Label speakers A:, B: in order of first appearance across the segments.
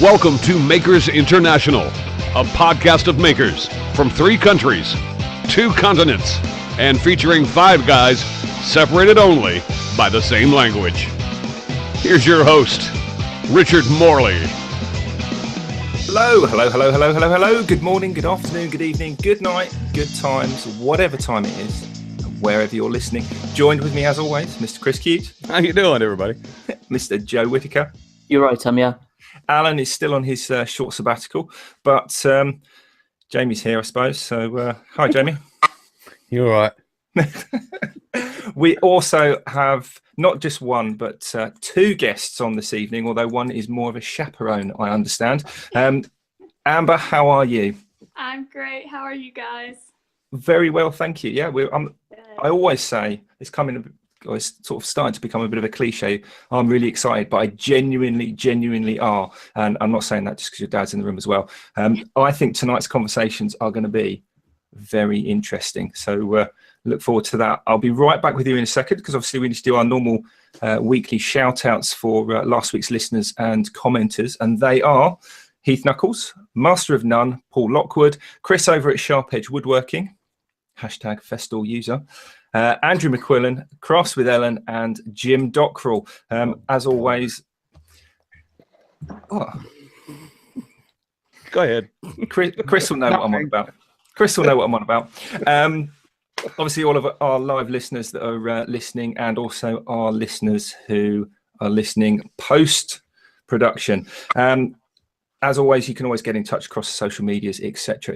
A: Welcome to Makers International, a podcast of makers from 3 countries, 2 continents, and featuring 5 guys separated only by the same language. Here's your host, Richard Morley.
B: Hello. Good morning, good afternoon, good evening, good night, good times, whatever time it is, wherever you're listening. Joined with me, as always, Mr. Chris Cute.
C: How you doing, everybody?
B: Mr. Joe Whitaker.
D: You're right, Tom, yeah.
B: Alan is still on his short sabbatical, but Jamie's here, I suppose. So, hi, Jamie.
C: You're all right.
B: We also have not just one, but 2 guests on this evening, although one is more of a chaperone, I understand. Amber, how are you?
E: I'm great. How are you guys?
B: Very well, thank you. Yeah, I always say it's sort of starting to become a bit of a cliche. I'm really excited, but I genuinely are. And I'm not saying that just because your dad's in the room as well. I think tonight's conversations are going to be very interesting. So look forward to that. I'll be right back with you in a second, because obviously we need to do our normal weekly shout outs for last week's listeners and commenters. And they are Heath Knuckles, Master of None, Paul Lockwood, Chris over at Sharp Edge Woodworking, #Festool user, Andrew McQuillan, Crafts with Ellen, and Jim Dockrell. As always,
C: Go ahead.
B: Chris will know what I'm on about. Obviously, all of our live listeners that are listening, and also our listeners who are listening post-production. As always, you can always get in touch across the social medias, etc.,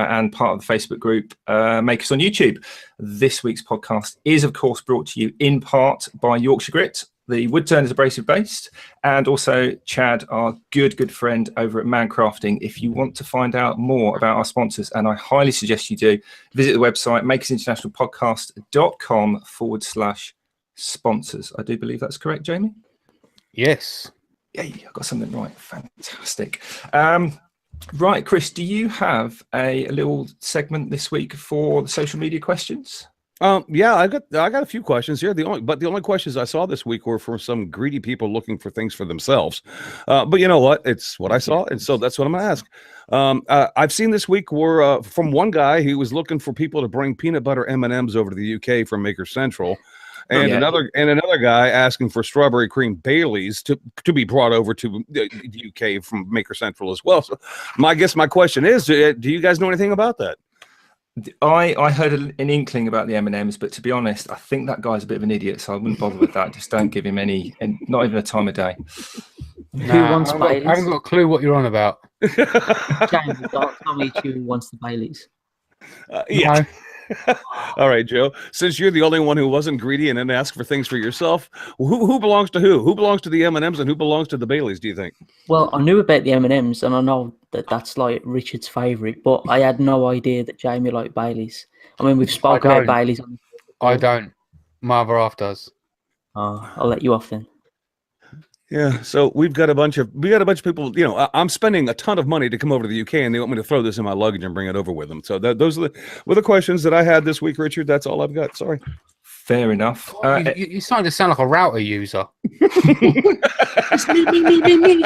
B: and part of the Facebook group, Makers on YouTube. This week's podcast is, of course, brought to you in part by Yorkshire Grit, the Woodturners Abrasive based, and also Chad, our good friend over at Mancrafting. If you want to find out more about our sponsors, and I highly suggest you do, visit the website makersinternationalpodcast.com/sponsors. I do believe that's correct, Jamie?
C: Yes.
B: Yeah, I got something right. Fantastic. Right, Chris, do you have a little segment this week for the social media questions?
C: Yeah, I got a few questions here. The only questions I saw this week were from some greedy people looking for things for themselves. But you know what? It's what I saw, and so that's what I'm going to ask. I've seen this week were from one guy who was looking for people to bring peanut butter M&Ms over to the UK from Maker Central. And another guy asking for strawberry cream Baileys to be brought over to the UK from Maker Central as well. So my question is, do you guys know anything about that?
B: I heard an inkling about the M&Ms, but to be honest, I think that guy's a bit of an idiot, so I wouldn't bother with that. Just don't give him not even a time of day.
D: Who wants Baileys?
F: I haven't got a clue what you're on about.
D: James, don't tell me who wants the Baileys.
C: Yeah. All right, Joe. Since you're the only one who wasn't greedy and didn't ask for things for yourself, who belongs to who? Who belongs to the M&Ms and who belongs to the Baileys, do you think?
D: Well, I knew about the M&Ms, and I know that's like Richard's favourite, but I had no idea that Jamie liked Baileys. I mean, we've spoken about Baileys.
F: I don't. My other half does.
D: Oh, I'll let you off then.
C: Yeah, so we got a bunch of people. You know, I'm spending a ton of money to come over to the UK, and they want me to throw this in my luggage and bring it over with them. So those were the questions that I had this week, Richard. That's all I've got. Sorry.
B: Fair enough.
F: You're starting to sound like a router user.
B: It's me.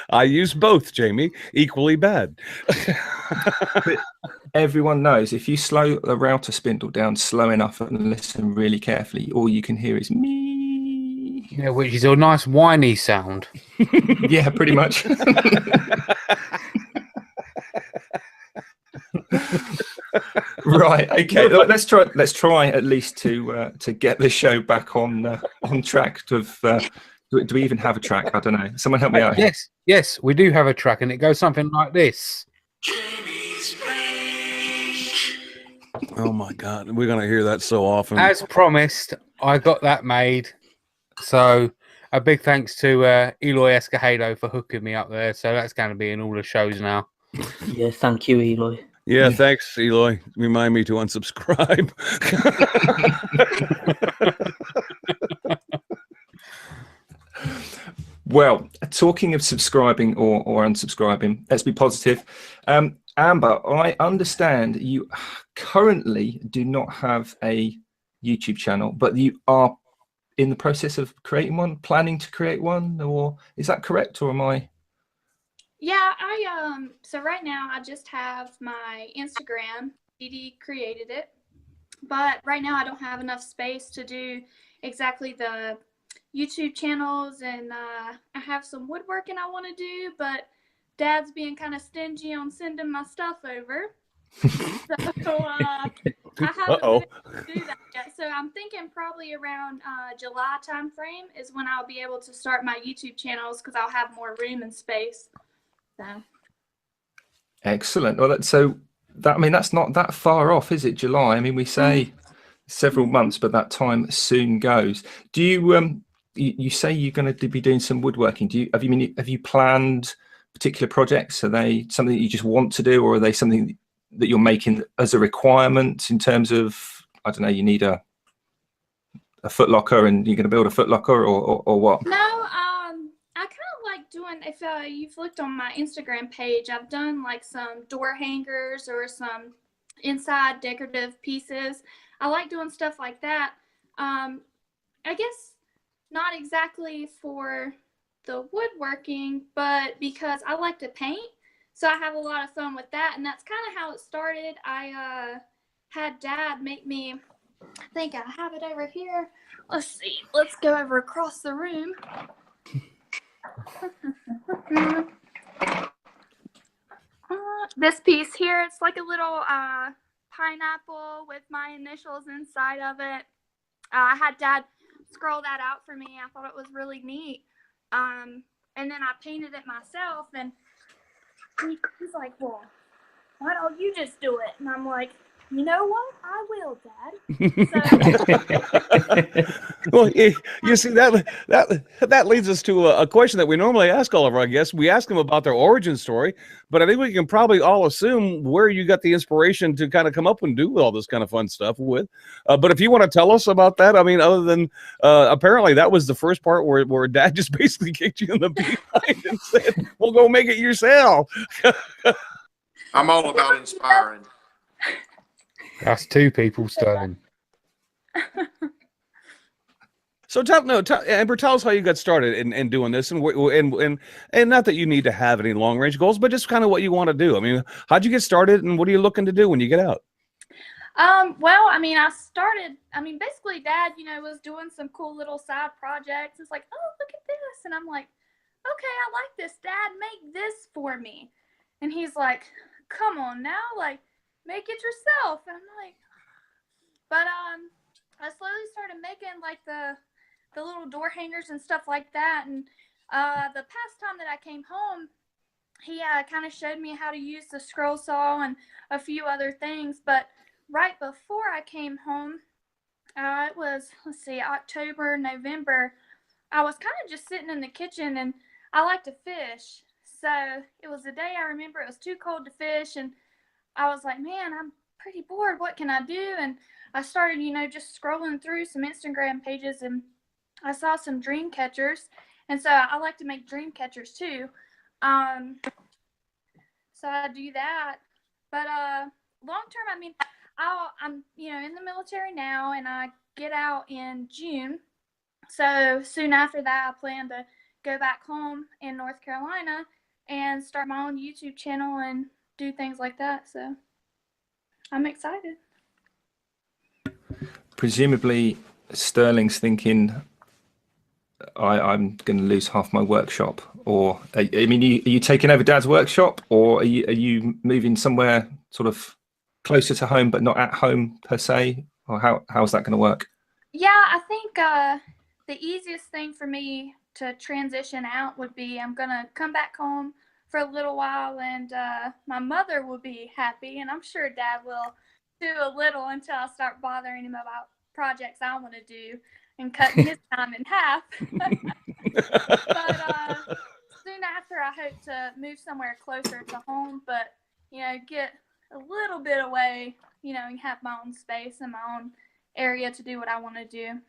C: I use both, Jamie. Equally bad.
B: But everyone knows if you slow the router spindle down slow enough and listen really carefully, all you can hear is me.
F: Yeah, which is a nice whiny sound.
B: Yeah, pretty much. Right. Okay. Let's try at least to get the show back on track. Do we even have a track? I don't know. Someone help me out.
F: Yes, we do have a track, and it goes something like this.
C: Oh my God, we're gonna hear that so often.
F: As promised, I got that made. So a big thanks to Eloy Escajado for hooking me up there. So that's going to be in all the shows now.
D: Yeah, thank you, Eloy.
C: Yeah, thanks, Eloy. Remind me to unsubscribe.
B: Well, talking of subscribing or unsubscribing, let's be positive. Amber, I understand you currently do not have a YouTube channel, but you are in the process of creating one, planning to create one, or is that correct, or am I
E: Yeah, so right now I just have my Instagram. Dee created it. But right now I don't have enough space to do exactly the YouTube channels, and I have some woodworking I want to do, but Dad's being kind of stingy on sending my stuff over. So I haven't been able to do that yet. So I'm thinking probably around July time frame is when I'll be able to start my YouTube channels, because I'll have more room and space. So.
B: Excellent. Well, that's not that far off, is it? July. I mean, we say several months, but that time soon goes. Do you you say you're going to be doing some woodworking? Have you planned particular projects? Are they something that you just want to do, or are they something that you're making as a requirement in terms of, I don't know, you need a foot locker and you're going to build a foot locker, or what?
E: No, I kind of like doing, if you've looked on my Instagram page, I've done like some door hangers or some inside decorative pieces. I like doing stuff like that. I guess not exactly for the woodworking, but because I like to paint. So I have a lot of fun with that. And that's kind of how it started. I had Dad make me, I think I have it over here. Let's see. Let's go over across the room. This piece here, it's like a little pineapple with my initials inside of it. I had Dad scroll that out for me. I thought it was really neat. And then I painted it myself, and he's like, well, why don't you just do it? And I'm like, you know what? I will, Dad. So,
C: Well, you see, that leads us to a question that we normally ask all of our guests. We ask them about their origin story, but I think we can probably all assume where you got the inspiration to kind of come up and do all this kind of fun stuff with. But if you want to tell us about that, I mean, other than apparently that was the first part where Dad just basically kicked you in the behind and said, well, go make it yourself.
G: I'm all about inspiring.
F: That's two people, Sterling.
C: So Amber, tell us how you got started in doing this, and not that you need to have any long range goals, but just kind of what you want to do. I mean, how'd you get started, and what are you looking to do when you get out?
E: Well, I mean, basically Dad, was doing some cool little side projects. It's like, oh, look at this. And I'm like, okay, I like this, Dad, make this for me. And he's like, come on now, like, make it yourself. And I'm like, but I slowly started making like the little door hangers and stuff like that. And the past time that I came home, he kind of showed me how to use the scroll saw and a few other things. But right before I came home, it was, October, November, I was kind of just sitting in the kitchen, and I like to fish. So it was a day I remember it was too cold to fish, and I was like, man, I'm pretty bored. What can I do? And I started, just scrolling through some Instagram pages, and I saw some dream catchers. And so I like to make dream catchers too. So I do that. But long term, I mean, I'm, in the military now, and I get out in June. So soon after that, I plan to go back home in North Carolina and start my own YouTube channel and do things like that. So I'm excited.
B: Presumably Sterling's thinking, I'm going to lose half my workshop, or are you taking over Dad's workshop, or are you moving somewhere sort of closer to home but not at home per se, or how's that going to work?
E: Yeah, I think the easiest thing for me to transition out would be I'm going to come back home for a little while, and my mother will be happy, and I'm sure Dad will too, a little, until I start bothering him about projects I want to do and cutting his time in half. But soon after, I hope to move somewhere closer to home, but get a little bit away, and have my own space and my own area to do what I want to do.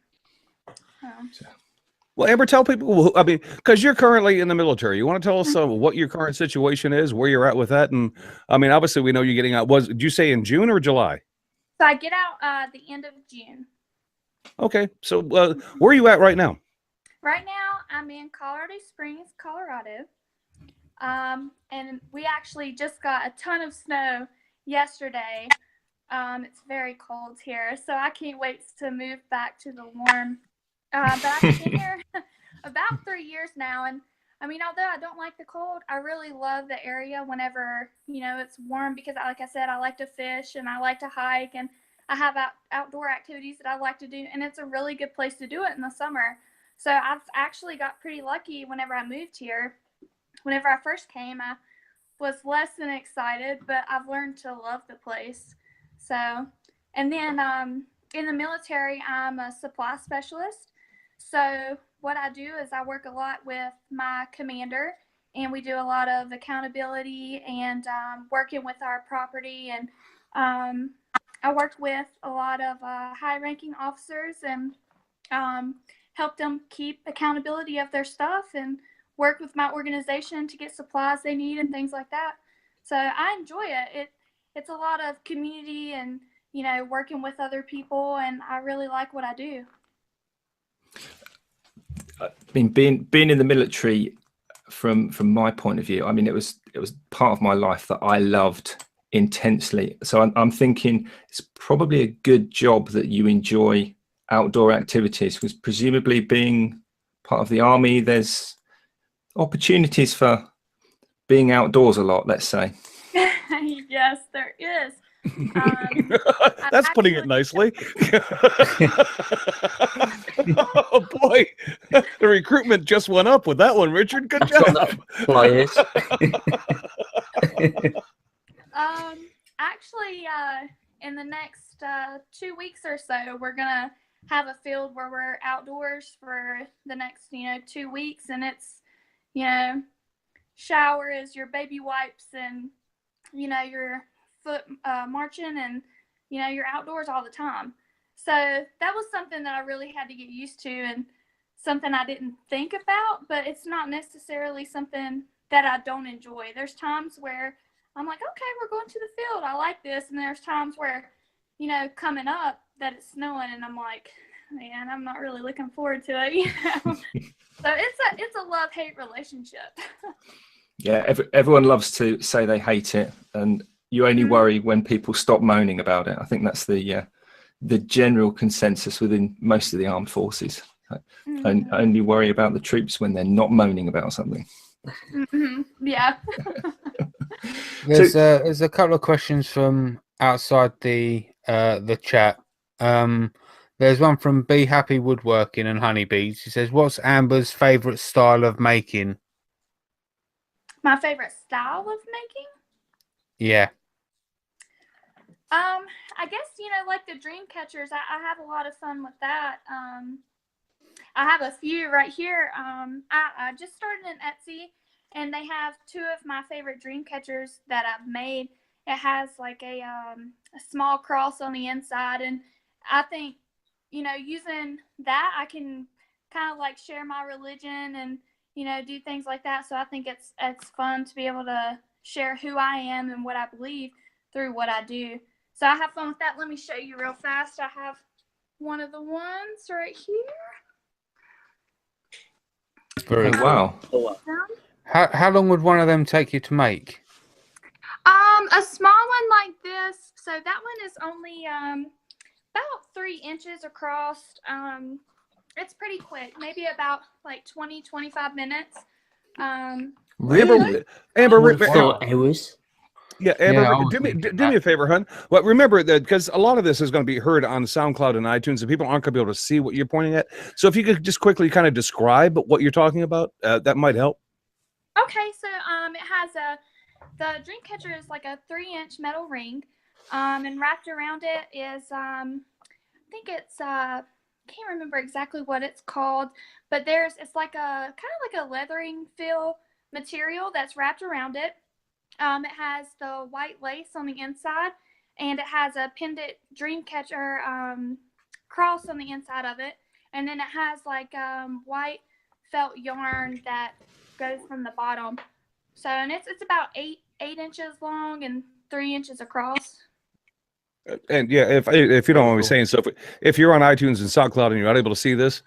C: Well, Amber, tell people, because you're currently in the military, you want to tell us what your current situation is, where you're at with that? And I mean, obviously we know you're getting out. Did you say in June or July?
E: So I get out the end of June.
C: Okay. So where are you at right now?
E: Right now, I'm in Colorado Springs, Colorado. And we actually just got a ton of snow yesterday. It's very cold here, so I can't wait to move back to the warm. But I've been here about 3 years now, and I mean, although I don't like the cold, I really love the area whenever, it's warm because, like I said, I like to fish and I like to hike, and I have outdoor activities that I like to do, and it's a really good place to do it in the summer. So I've actually got pretty lucky whenever I moved here. Whenever I first came, I was less than excited, but I've learned to love the place. So, and then in the military, I'm a supply specialist. So what I do is I work a lot with my commander, and we do a lot of accountability and working with our property. And I work with a lot of high-ranking officers and help them keep accountability of their stuff and work with my organization to get supplies they need and things like that. So I enjoy it. It's a lot of community and, working with other people, and I really like what I do.
B: I mean, being in the military, from my point of view, I mean, it was part of my life that I loved intensely. So I'm thinking it's probably a good job that you enjoy outdoor activities, because presumably being part of the army, there's opportunities for being outdoors a lot, let's say.
E: Yes, there is.
C: That's putting it nicely. Oh boy, the recruitment just went up with that one, Richard. Good job.
D: Players.
E: Actually, in the next 2 weeks or so, we're gonna have a field where we're outdoors for the next 2 weeks, and it's shower is your baby wipes and your foot marching, and you're outdoors all the time. So that was something that I really had to get used to, and something I didn't think about, but it's not necessarily something that I don't enjoy. There's times where I'm like, okay, we're going to the field, I like this, and there's times where coming up that it's snowing, and I'm like, man, I'm not really looking forward to it. So it's a love-hate relationship.
B: Yeah, everyone loves to say they hate it, and you only worry when people stop moaning about it. I think that's the general consensus within most of the armed forces. And only worry about the troops when they're not moaning about something.
E: Yeah.
F: There's a couple of questions from outside the chat. There's one from Be Happy Woodworking and Honeybees. He says, "What's Amber's favourite style of making?"
E: My favorite style of making?
F: Yeah.
E: I guess, like the dream catchers, I have a lot of fun with that. I have a few right here. I just started in Etsy, and they have 2 of my favorite dream catchers that I've made. It has like a small cross on the inside, and I think, using that, I can kind of like share my religion and, do things like that. So I think it's fun to be able to share who I am and what I believe through what I do. So I have fun with that. Let me show you real fast. I have one of the ones right here.
F: Very cool.
B: Wow.
F: How long would one of them take you to make?
E: A small one like this. So that one is only about 3 inches across. It's pretty quick, maybe about like 20-25 minutes.
B: Really?
C: Amber,
D: Hours.
C: yeah, Amber,
F: Yeah,
C: do me a favor, hun. Well, remember that, because a lot of this is going to be heard on SoundCloud and iTunes, and people aren't going to be able to see what you're pointing at. So if you could just quickly kind of describe what you're talking about, that might help.
E: Okay, so it has the dream catcher is like a 3-inch metal ring, and wrapped around it is I think it's can't remember exactly what it's called, but it's like a kind of like a leathering feel material that's wrapped around it. It has the white lace on the inside, and it has a pendant dream catcher cross on the inside of it, and then it has like white felt yarn that goes from the bottom. So, and it's about 8 inches long and 3 inches across.
C: And yeah, if you don't mind me saying so, if you're on iTunes and SoundCloud and you're not able to see this,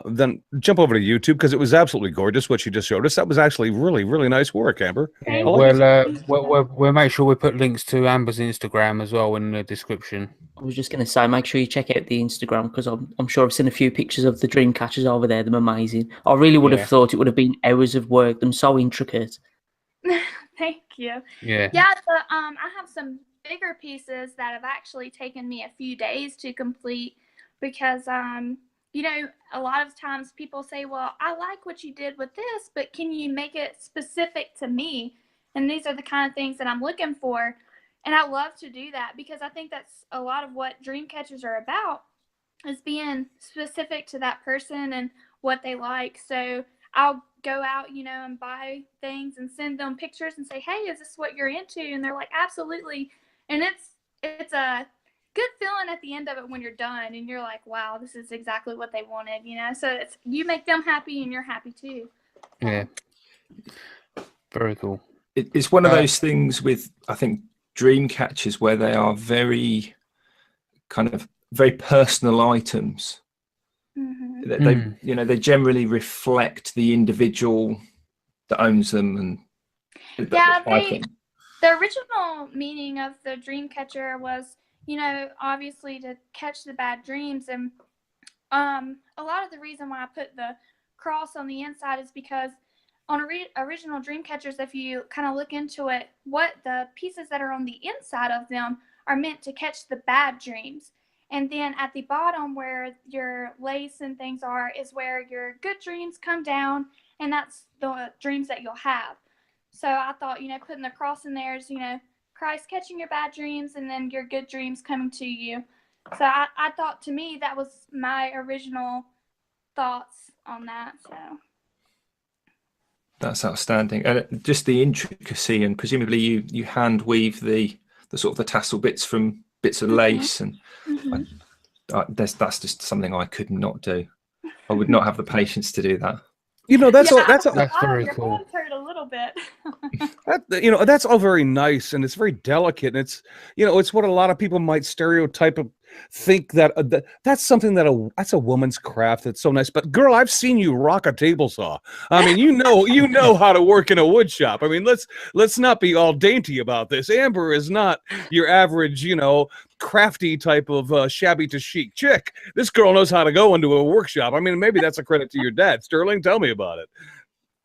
C: then jump over to YouTube because it was absolutely gorgeous what you just showed us. That was actually really, really nice work, Amber.
F: Yeah,
E: Thank
F: we'll make sure we put links to Amber's Instagram as well in the description.
D: I was just going to say, make sure you check out the Instagram because I'm sure I've seen a few pictures of the dream catchers over there. They're amazing. I really would have thought it would have been hours of work. Them so intricate.
E: Thank you.
F: Yeah.
E: Yeah, I have some bigger pieces that have actually taken me a few days to complete because you know, a lot of times people say, well, I like what you did with this, but can you make it specific to me? And these are the kind of things that I'm looking for. And I love to do that because I think that's a lot of what dream catchers are about, is being specific to that person and what they like. So I'll go out, you know, and buy things and send them pictures and say, hey, is this what you're into? And they're like, absolutely. And it's a good feeling at the end of it when you're done and you're like, wow, this is exactly what they wanted, you know? So it's, you make them happy and you're happy too.
F: Yeah. Very cool.
B: It's one of those things with, I think, dream catchers where they are very personal items.
E: Mm-hmm.
B: They you know, they generally reflect the individual that owns them. And
E: yeah, the original meaning of the dream catcher was, you know, obviously to catch the bad dreams. And a lot of the reason why I put the cross on the inside is because on original dream catchers, if you kind of look into it, what the pieces that are on the inside of them are meant to catch the bad dreams. And then at the bottom where your lace and things are is where your good dreams come down, and that's the dreams that you'll have. So I thought, you know, putting the cross in there is, you know, Christ catching your bad dreams and then your good dreams coming to you. So I thought, to me, that was my original thoughts on that. So
B: that's outstanding. And just the intricacy, and presumably you hand weave the sort of the tassel bits from bits of lace, and that's just something I could not do. I would not have the patience to do that.
C: You know, that's
F: very cool.
E: Your hands hurt a little bit.
C: You know, that's all very nice, and it's very delicate, and it's, you know, it's what a lot of people might stereotype of, think that that's something that that's a woman's craft. That's so nice. But girl, I've seen you rock a table saw. I mean, you know how to work in a wood shop. I mean, let's not be all dainty about this. Amber is not your average, you know, crafty type of shabby to chic chick. This girl knows how to go into a workshop. I mean, maybe that's a credit to your dad. Sterling, tell me about it.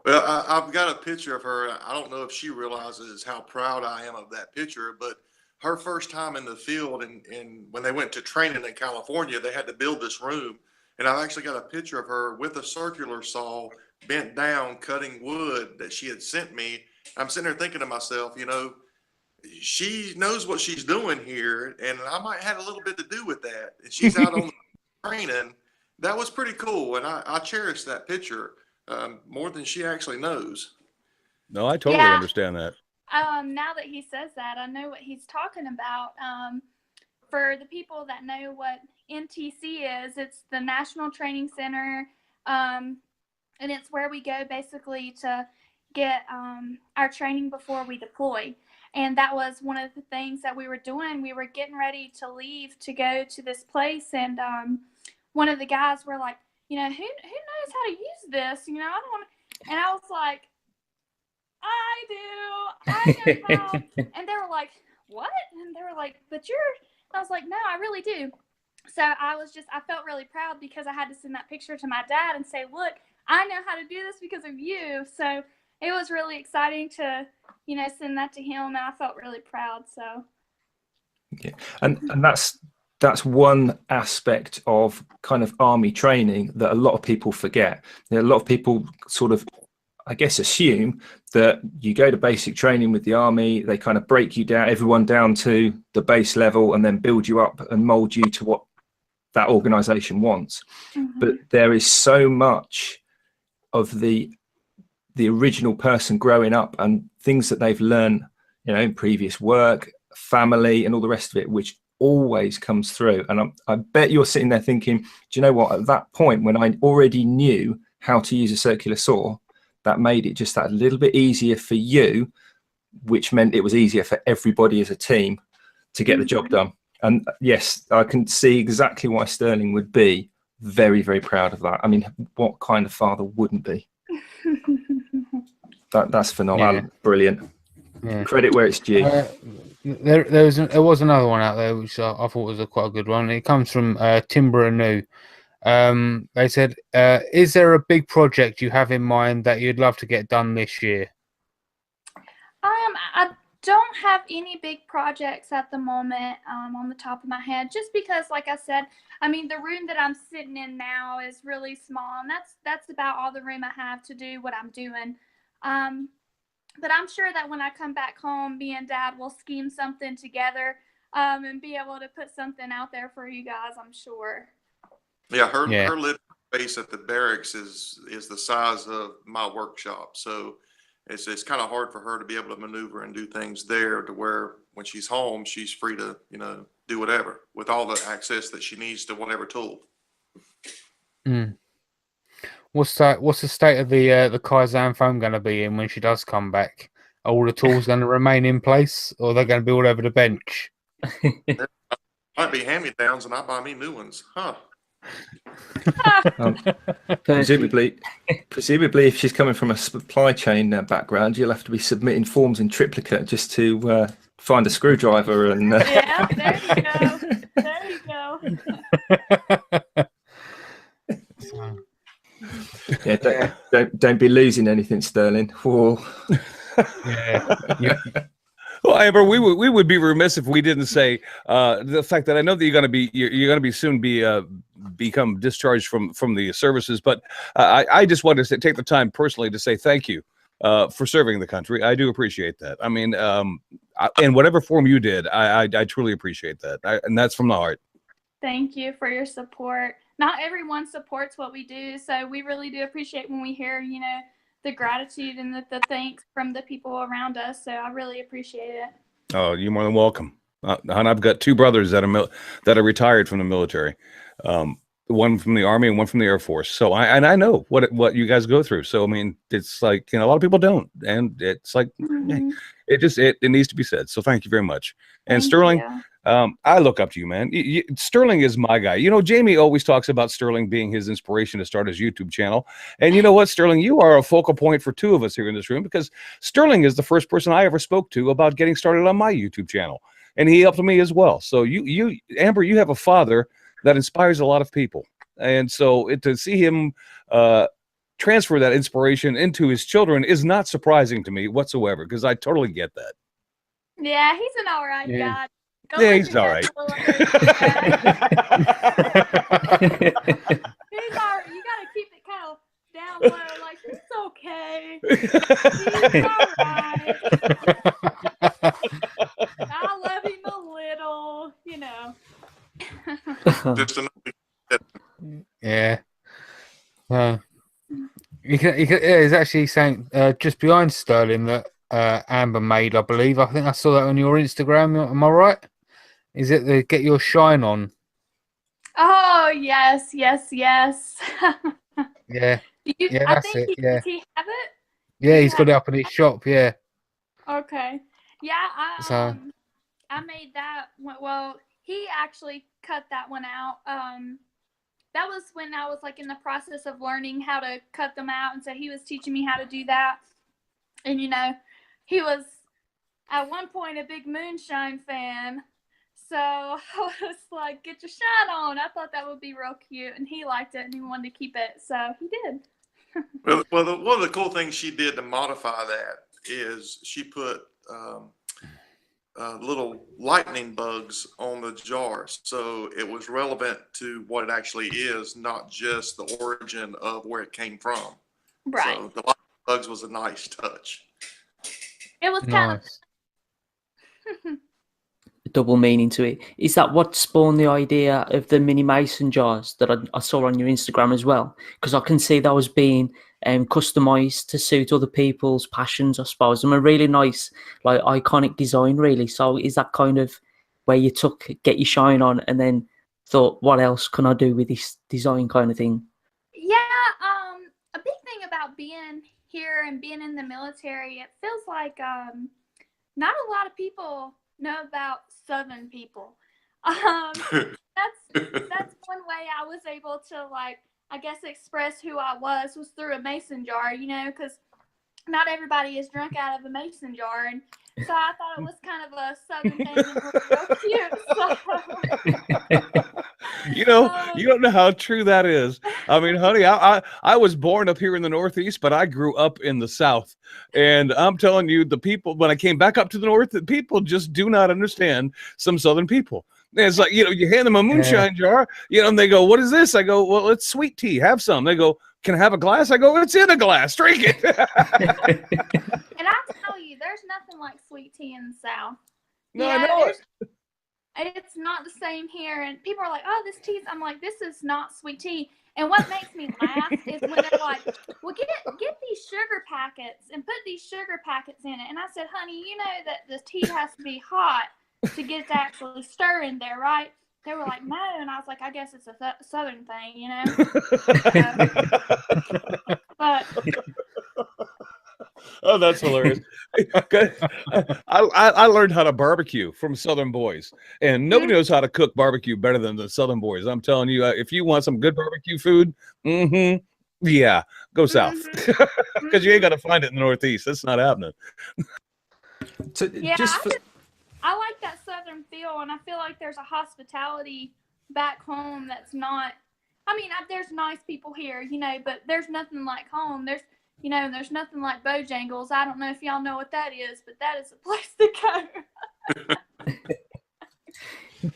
G: Well, I've got a picture of her. I don't know if she realizes how proud I am of that picture, but her first time in the field, and when they went to training in California, they had to build this room. And I've actually got a picture of her with a circular saw, bent down, cutting wood that she had sent me. I'm sitting there thinking to myself, you know, she knows what she's doing here, and I might have a little bit to do with that. And she's out on the training. That was pretty cool, and I cherish that picture more than she actually knows.
C: No, I totally understand that.
E: Now that he says that, I know what he's talking about. For the people that know what NTC is, it's the National Training Center, and it's where we go basically to get our training before we deploy. And that was one of the things that we were doing. We were getting ready to leave to go to this place, and one of the guys were like, you know, who knows how to use this? You know, I don't want to. And I was like, I know how. And they were like, what? And they were like, but you're, I was like, no, I really do. So I felt really proud because I had to send that picture to my dad and say, look, I know how to do this because of you. So it was really exciting to, you know, send that to him, and I felt really proud. So
B: yeah, and that's one aspect of kind of army training that a lot of people forget. You know, a lot of people sort of, I guess, assume that you go to basic training with the army, they kind of break you down, everyone down to the base level, and then build you up and mold you to what that organization wants. But there is so much of the original person growing up and things that they've learned, you know, in previous work, family, and all the rest of it, which always comes through. And I bet you're sitting there thinking, do you know what, at that point when I already knew how to use a circular saw, that made it just that little bit easier for you, which meant it was easier for everybody as a team to get the job done. And yes, I can see exactly why Sterling would be very, very proud of that. I mean, what kind of father wouldn't be? That's phenomenal.
F: Yeah.
B: Brilliant.
F: Yeah.
B: Credit where it's due.
F: There was another one out there which I thought was quite a good one. It comes from Timber and New. They said, "Is there a big project you have in mind that you'd love to get done this year?"
E: I don't have any big projects at the moment on the top of my head, just because, like I said, I mean, the room that I'm sitting in now is really small, and that's about all the room I have to do what I'm doing. But I'm sure that when I come back home, me and Dad will scheme something together and be able to put something out there for you guys, I'm sure.
G: Yeah, her living space at the barracks is the size of my workshop. So it's kind of hard for her to be able to maneuver and do things there, to where when she's home, she's free to, do whatever with all the access that she needs to whatever tool.
F: What's the state of the Kaizen foam going to be in when she does come back? Are all the tools going to remain in place, or are they going to be all over the bench?
G: Might be hand-me-downs, and I buy me new ones, huh?
B: Presumably, if she's coming from a supply chain background, you'll have to be submitting forms in triplicate just to find a screwdriver and.
E: Yeah, there you go.
B: Yeah, don't be losing anything, Sterling. Whoa.
F: Yeah.
C: Well, Amber, we would be remiss if we didn't say the fact that I know that you're going to be soon become discharged from the services, but I just wanted to take the time personally to say thank you for serving the country. I do appreciate that. I mean, in whatever form you did, I truly appreciate that, and that's from the heart.
E: Thank you for your support. Not everyone supports what we do, so we really do appreciate when we hear, the gratitude and the thanks from the people around us. So I really appreciate it.
C: Oh, you're more than welcome. And I've got two brothers that are retired from the military, one from the Army and one from the Air Force. So I know what you guys go through. So I mean, it's like a lot of people don't, and it's like it needs to be said. So thank you very much. And
E: Thank
C: Sterling.
E: you.
C: I look up to you, man. Sterling is my guy. Jamie always talks about Sterling being his inspiration to start his YouTube channel. And you know what, Sterling, you are a focal point for two of us here in this room, because Sterling is the first person I ever spoke to about getting started on my YouTube channel. And he helped me as well. So you, Amber, you have a father that inspires a lot of people. And so to see him transfer that inspiration into his children is not surprising to me whatsoever, because I totally get that.
E: Yeah, he's an all right guy.
C: Yeah, he's all right.
E: He's all right. You gotta keep it kind of down low, like it's okay. He's all right. I love him a little,
G: Just
F: Yeah. He's actually saying just behind Sterling that Amber made, I believe. I think I saw that on your Instagram. Am I right? Is it the Get Your Shine On?
E: Oh, yes.
F: Yeah.
E: I
F: That's
E: think
F: it. Yeah.
E: Does he have it?
F: Yeah, he's got it up in his shop. Yeah.
E: Okay. Yeah,
F: So.
E: I made that. Well, he actually cut that one out. That was when I was like in the process of learning how to cut them out, and so he was teaching me how to do that. And he was at one point a big Moonshine fan. So I was like, "Get your shine on." I thought that would be real cute, and he liked it, and he wanted to keep it, so he did.
G: Well, one of the cool things she did to modify that is she put little lightning bugs on the jar, so it was relevant to what it actually is, not just the origin of where it came from.
E: Right.
G: So the lightning bugs was a nice touch.
E: It was kind
F: Nice.
E: of
D: Double meaning to it. Is that what spawned the idea of the mini mason jars that I saw on your Instagram as well? Because I can see that was being customized to suit other people's passions, I suppose, and a really nice, like, iconic design, really. So is that kind of where you took Get Your Shine On and then thought, what else can I do with this design kind of thing?
E: Yeah, a big thing about being here and being in the military, it feels like not a lot of people know about Southern people. That's one way I was able to, like, I guess, express who I was through a mason jar, you know, because not everybody is drunk out of a mason jar, and so I thought it was kind of a southern thing and it was real cute. So.
C: You don't know how true that is. I mean, honey, I was born up here in the Northeast, but I grew up in the South. And I'm telling you, the people, when I came back up to the North, the people just do not understand some Southern people. And it's like, you hand them a moonshine jar, and they go, "What is this?" I go, "Well, it's sweet tea. Have some." They go, "Can I have a glass?" I go, "It's in a glass. Drink it."
E: And I tell you, there's nothing like sweet tea in the South.
C: No, I know it.
E: It's not the same here, and people are like, "Oh, this tea's." I'm like, "This is not sweet tea." And what makes me laugh is when they're like, "Well, get these sugar packets and put these sugar packets in it." And I said, "Honey, you know that the tea has to be hot to get it to actually stir in there, right?" They were like, "No," and I was like, "I guess it's a Southern thing, you know." But
C: oh, that's hilarious. I learned how to barbecue from Southern boys, and nobody knows how to cook barbecue better than the Southern boys. I'm telling you, if you want some good barbecue food, yeah, go south, because you ain't gonna find it in the Northeast. That's not happening.
B: So
E: yeah, I like that Southern feel, and I feel like there's a hospitality back home that's not. I mean, there's nice people here, you know, but there's nothing like home. There's nothing like Bojangles. I don't know if y'all know what that is, but that is a place to go.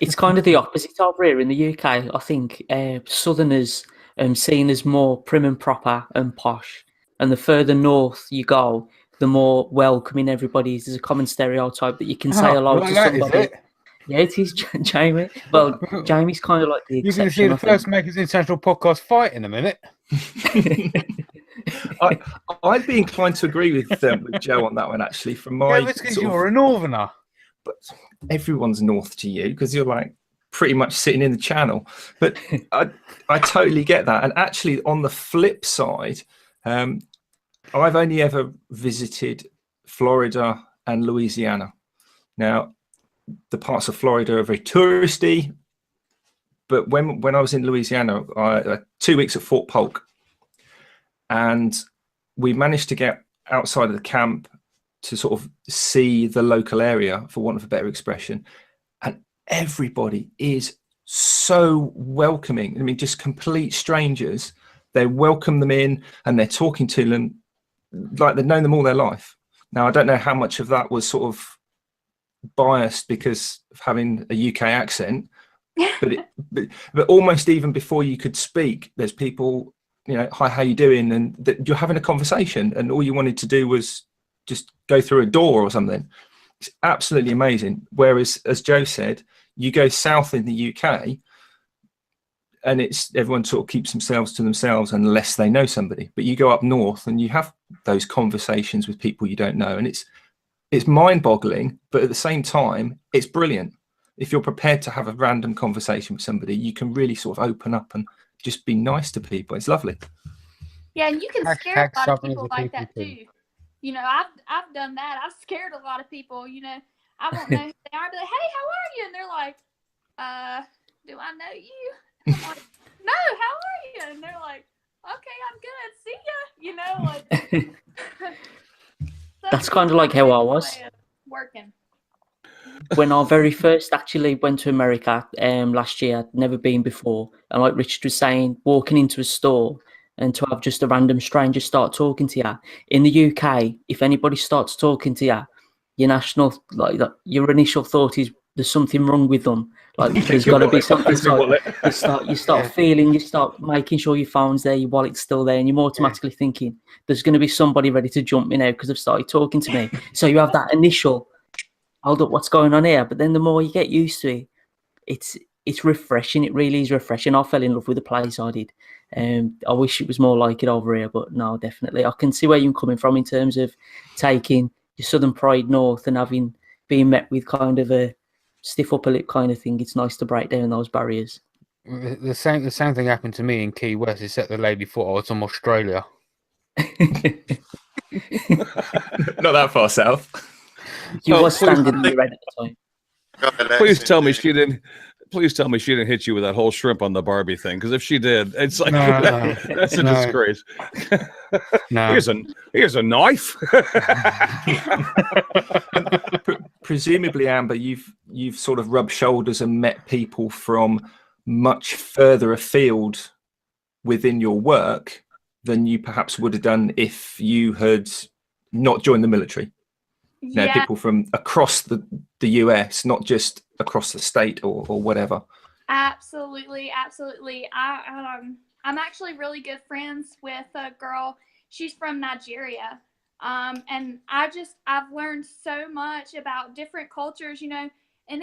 D: It's kind of the opposite over here in the UK. I think Southerners seen as more prim and proper and posh, and the further north you go, the more welcoming everybody is. There's a common stereotype that you can say hello to somebody. Yeah, it is, Jamie. Well, Jamie's kind of like the exception.
F: You can see the first Makers International podcast fight in a minute.
B: I'd be inclined to agree with Joe on that one, actually. From my,
F: that's because you're a northerner.
B: But everyone's north to you because you're like pretty much sitting in the channel. But I totally get that. And actually, on the flip side, I've only ever visited Florida and Louisiana. Now, the parts of Florida are very touristy, but when I was in Louisiana, 2 weeks at Fort Polk, and we managed to get outside of the camp to sort of see the local area, for want of a better expression, and everybody is so welcoming. I mean, just complete strangers. They welcome them in and they're talking to them like they've known them all their life. Now, I don't know how much of that was sort of biased because of having a UK accent, but almost even before you could speak, there's people, "Hi, how you doing?" and that you're having a conversation, and all you wanted to do was just go through a door or something. It's absolutely amazing. Whereas, as Joe said, you go south in the UK, and it's everyone sort of keeps themselves to themselves unless they know somebody. But you go up north and you have those conversations with people you don't know, and it's mind-boggling, but at the same time, it's brilliant. If you're prepared to have a random conversation with somebody, you can really sort of open up and just be nice to people. It's lovely.
E: Yeah, and you can scare a lot of people like that too. I've done that. I've scared a lot of people. I won't know who they are. I'll be like, "Hey, how are you?" And they're like, "Do I know you?" And I'm like, "No, how are you?" And they're like, "Okay, I'm good. See ya."
D: That's kind of like how I was
E: working.
D: When I very first actually went to America last year. I'd never been before, and like Richard was saying, walking into a store and to have just a random stranger start talking to you. In the UK, if anybody starts talking to you, your initial thought is there's something wrong with them. Like there's got to be something. You start feeling, you start making sure your phone's there, your wallet's still there, and you're automatically thinking there's going to be somebody ready to jump me now because they've started talking to me. So you have that initial, hold up, what's going on here? But then the more you get used to it, it's refreshing. It really is refreshing. I fell in love with the place. I did. I wish it was more like it over here, but no, definitely. I can see where you're coming from in terms of taking your Southern pride north and being met with kind of a stiff upper lip kind of thing. It's nice to break down those barriers.
F: The same thing happened to me in Key West, except the lady thought I was from Australia.
B: Not that far south.
D: You were standing in the red at the time.
C: Please tell me she didn't Please tell me she didn't hit you with that whole shrimp on the Barbie thing. Because if she did, it's like
F: No.
C: that's a
F: No.
C: disgrace.
F: No.
C: Here's a knife.
B: Presumably, Amber, you've sort of rubbed shoulders and met people from much further afield within your work than you perhaps would have done if you had not joined the military. You know,
E: Yeah,
B: people from across the US, not just across the state or whatever.
E: absolutely. I'm actually really good friends with a girl. She's from Nigeria. And I've learned so much about different cultures, you know, and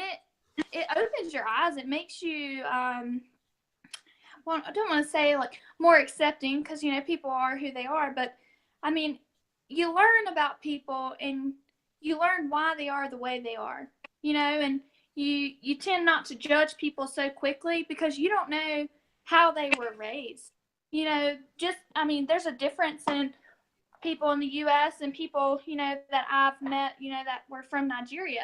E: it opens your eyes. It makes you, well, I don't want to say like more accepting, because, you know, people are who they are, but I mean, you learn about people and you learn why they are the way they are, you know, and you tend not to judge people so quickly because you don't know how they were raised, you know. Just, I mean, there's a difference in people in the US and people, you know, that I've met, you know, that were from Nigeria.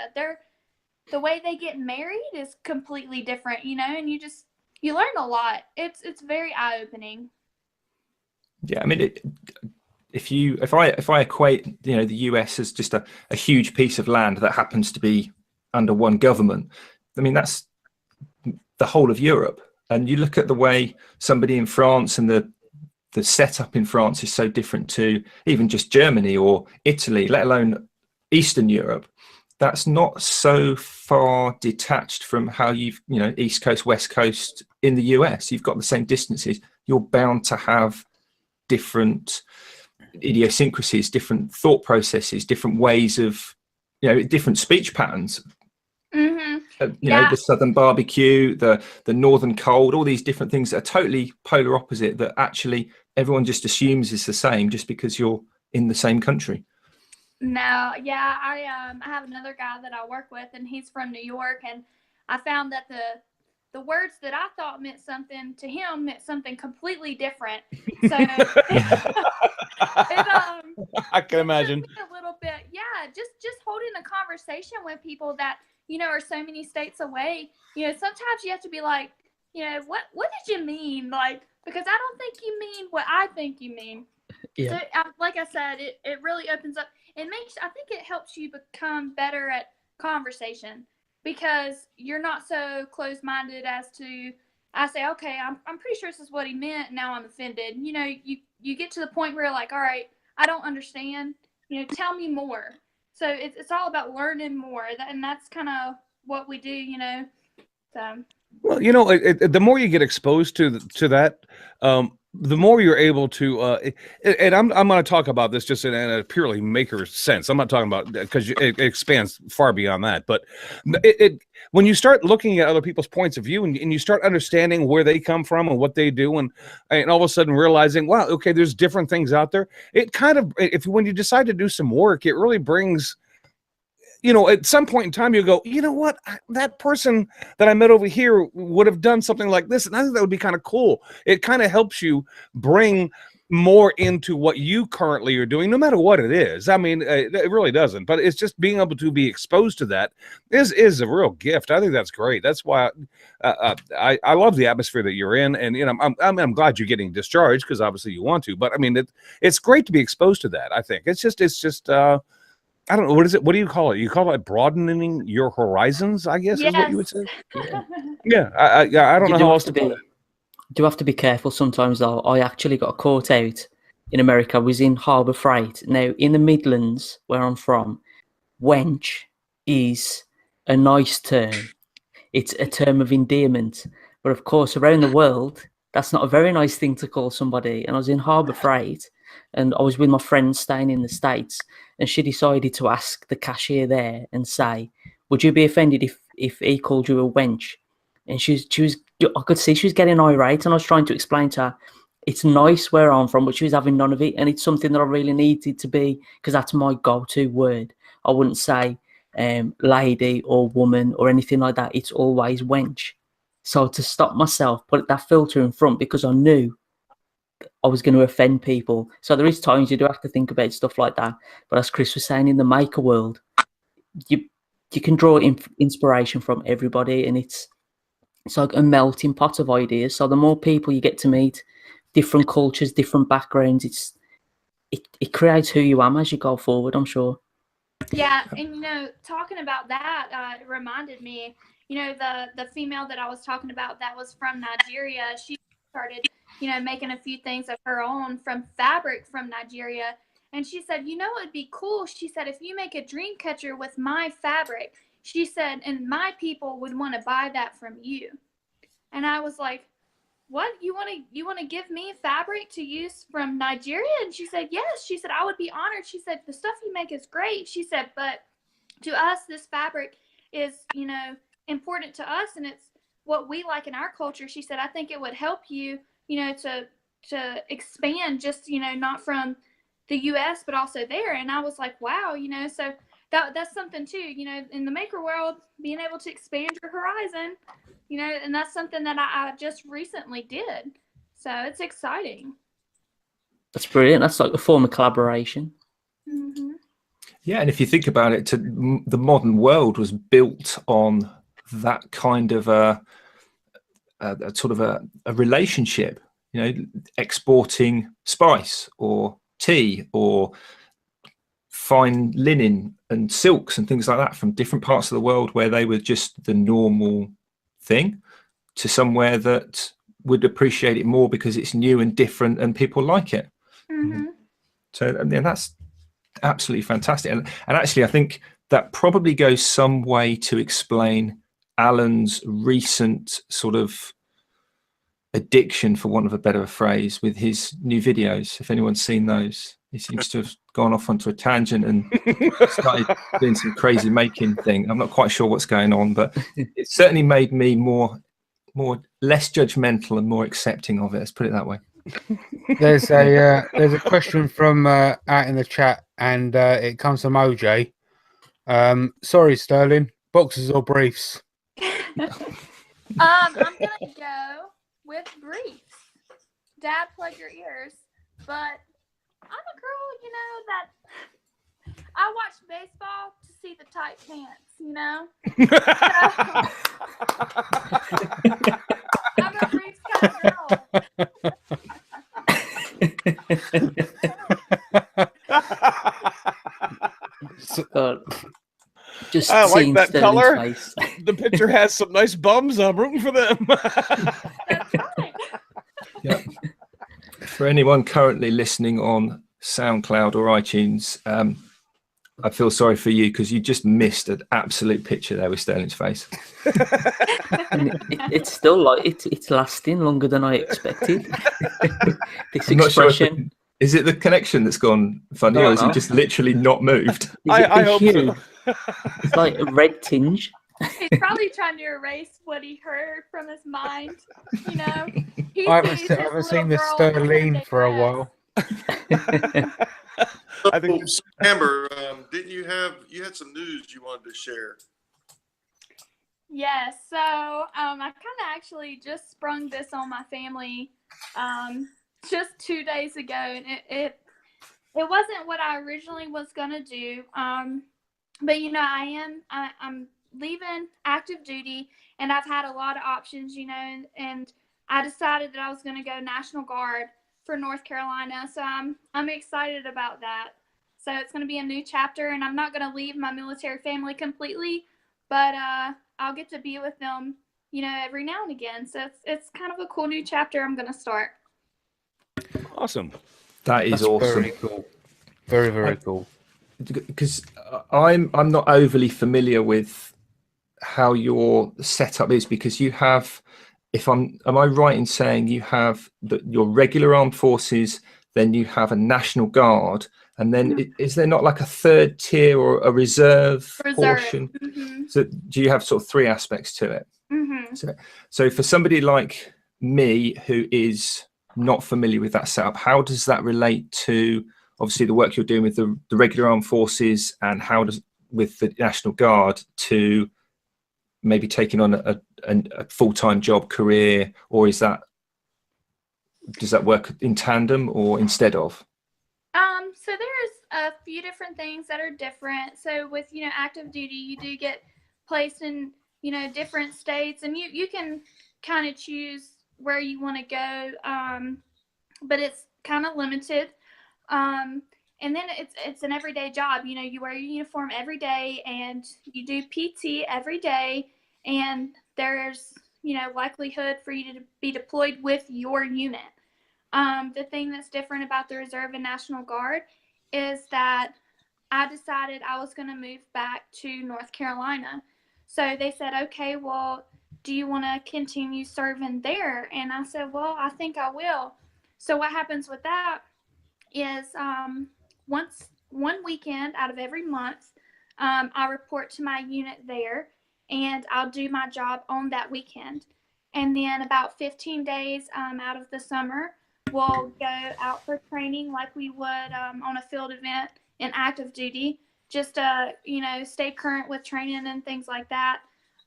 E: The way they get married is completely different, you know, and you learn a lot. It's very eye-opening.
B: Yeah, I mean, if I equate, you know, the US as just a huge piece of land that happens to be under one government, I mean, that's the whole of Europe. And you look at the way somebody in France, and the setup in France is so different to even just Germany or Italy, let alone Eastern Europe. That's not so far detached from how you know, East Coast, West Coast in the US. You've got the same distances. You're bound to have different idiosyncrasies, different thought processes, different ways of, you know, different speech patterns.
E: Mm-hmm.
B: You know, the Southern barbecue, the Northern cold, all these different things that are totally polar opposite, that actually everyone just assumes is the same just because you're in the same country.
E: No, yeah, I have another guy that I work with, and he's from New York, and I found that the words that I thought meant something to him meant something completely different. So
C: I can imagine.
E: a little bit, yeah, just holding a conversation with people that, you know, are so many states away. You know, sometimes you have to be like, you know, what did you mean? Like, because I don't think you mean what I think you mean.
D: Yeah.
E: So, like I said, it really opens up. I think it helps you become better at conversation, because you're not so closed-minded as to, I say, okay, I'm pretty sure this is what he meant. Now I'm offended. You know, you get to the point where you're like, all right, I don't understand. You know, tell me more. So it's all about learning more, and that's kind of what we do. You know, so.
C: Well, you know, the more you get exposed to that, the more you're able to. And I'm going to talk about this just in a purely maker sense. I'm not talking about, because it expands far beyond that. But when you start looking at other people's points of view, and you start understanding where they come from and what they do, and all of a sudden realizing, wow, okay, there's different things out there. It kind of, when you decide to do some work, it really brings. You know, at some point in time, you go, you know what? That person that I met over here would have done something like this, and I think that would be kind of cool. It kind of helps you bring more into what you currently are doing, no matter what it is. I mean, it really doesn't, but it's just being able to be exposed to that is a real gift. I think that's great. That's why I love the atmosphere that you're in, and you know, I'm glad you're getting discharged, because obviously you want to. But I mean, it's great to be exposed to that. I think it's just. I don't know, what is it? What do you call it? You call it broadening your horizons, I guess, is what you would say. Yeah. I don't know how else to put it.
D: Do have to be careful sometimes, though. I actually got caught out in America. I was in Harbour Freight. Now, in the Midlands, where I'm from, wench is a nice term. It's a term of endearment. But of course, around the world, that's not a very nice thing to call somebody. And I was in Harbour Freight, and I was with my friend staying in the States, and she decided to ask the cashier there and say, would you be offended if he called you a wench? And she was, I could see she was getting irate, and I was trying to explain to her, it's nice where I'm from, but she was having none of it. And it's something that I really needed to be, because that's my go-to word. I wouldn't say lady or woman or anything like that. It's always wench. So to stop myself, put that filter in front, because I knew I was going to offend people. So there is times you do have to think about stuff like that. But as Chris was saying, in the maker world, you can draw inspiration from everybody, and it's it's like a melting pot of ideas. So the more people you get to meet, different cultures, different backgrounds, it creates who you are as you go forward, I'm sure.
E: Yeah, and talking about that, it reminded me, the female that I was talking about that was from Nigeria. She started, making a few things of her own from fabric from Nigeria. And she said, it'd be cool. She said, if you make a dream catcher with my fabric, she said, and my people would want to buy that from you. And I was like, what, you want to give me fabric to use from Nigeria? And she said, yes. She said, I would be honored. She said, the stuff you make is great. She said, but to us, this fabric is, important to us, and it's what we like in our culture. She said, I think it would help you, to expand, just, not from the US, but also there. And I was like, wow, so that's something too, in the maker world, being able to expand your horizon, and that's something that I just recently did. So it's exciting.
D: That's brilliant. That's like a form of collaboration.
E: Mm-hmm.
B: Yeah, and if you think about it, the modern world was built on that kind of a sort of a relationship, exporting spice or tea or fine linen and silks and things like that from different parts of the world where they were just the normal thing, to somewhere that would appreciate it more because it's new and different and people like it.
E: Mm-hmm.
B: So that's absolutely fantastic. And actually, I think that probably goes some way to explain Alan's recent sort of addiction, for want of a better phrase, with his new videos. If anyone's seen those, he seems to have gone off onto a tangent and started doing some crazy making thing. I'm not quite sure what's going on, but it certainly made me less judgmental and more accepting of it. Let's put it that way.
F: There's a question from out in the chat, and it comes from OJ. Sorry, Sterling, boxers or briefs?
E: I'm gonna go with briefs. Dad, plug your ears. But I'm a girl, that I watch baseball to see the tight pants, So, I'm a briefs kind of girl.
D: Just
C: I like
D: seeing
C: that
D: Sterling's
C: color.
D: face.
C: The picture has some nice bums. I'm rooting for them.
E: That's right.
B: Yeah. For anyone currently listening on SoundCloud or iTunes, I feel sorry for you because you just missed an absolute picture there with Sterling's face.
D: And it's still like it's lasting longer than I expected. This
B: I'm not sure
D: expression.
B: Is it the connection that's gone funny, or is he just literally not moved?
C: I hope so.
D: It's like a red tinge.
E: He's probably trying to erase what he heard from his mind. He
F: I
E: sees his
F: haven't seen
E: little
F: this
E: girl in a
F: Sterling
E: Sunday
F: for a
E: dress.
F: while.
C: I think
G: Amber, didn't you had some news you wanted to share?
E: Yes, so I kind of actually just sprung this on my family just 2 days ago, and it wasn't what I originally was gonna do. But I'm leaving active duty, and I've had a lot of options, and I decided that I was gonna go National Guard for North Carolina. So I'm excited about that. So it's gonna be a new chapter, and I'm not gonna leave my military family completely, but I'll get to be with them, every now and again. So it's kind of a cool new chapter I'm gonna start.
C: awesome.
B: That's awesome.
F: Very cool. Very, very cool.
B: Because I'm not overly familiar with how your setup is, because you have, am I right in saying you have your regular armed forces, then you have a National Guard, and then is there not like a third tier or a reserve portion?
E: Mm-hmm.
B: So do you have sort of three aspects to it?
E: Mm-hmm.
B: So for somebody like me who is not familiar with that setup, how does that relate to obviously the work you're doing with the regular armed forces, and how does with the National Guard to maybe taking on a full-time job career, or does that work in tandem or instead of?
E: So there's a few different things that are different. So with active duty, you do get placed in different states, and you can kind of choose where you want to go, but it's kind of limited. And then it's an everyday job. You wear your uniform every day, and you do PT every day, and there's likelihood for you to be deployed with your unit. The thing that's different about the Reserve and National Guard is that I decided I was going to move back to North Carolina. So they said, okay, well, do you want to continue serving there? And I said, well, I think I will. So what happens with that is one weekend out of every month, I report to my unit there, and I'll do my job on that weekend. And then about 15 days out of the summer, we'll go out for training like we would on a field event in active duty, just to stay current with training and things like that.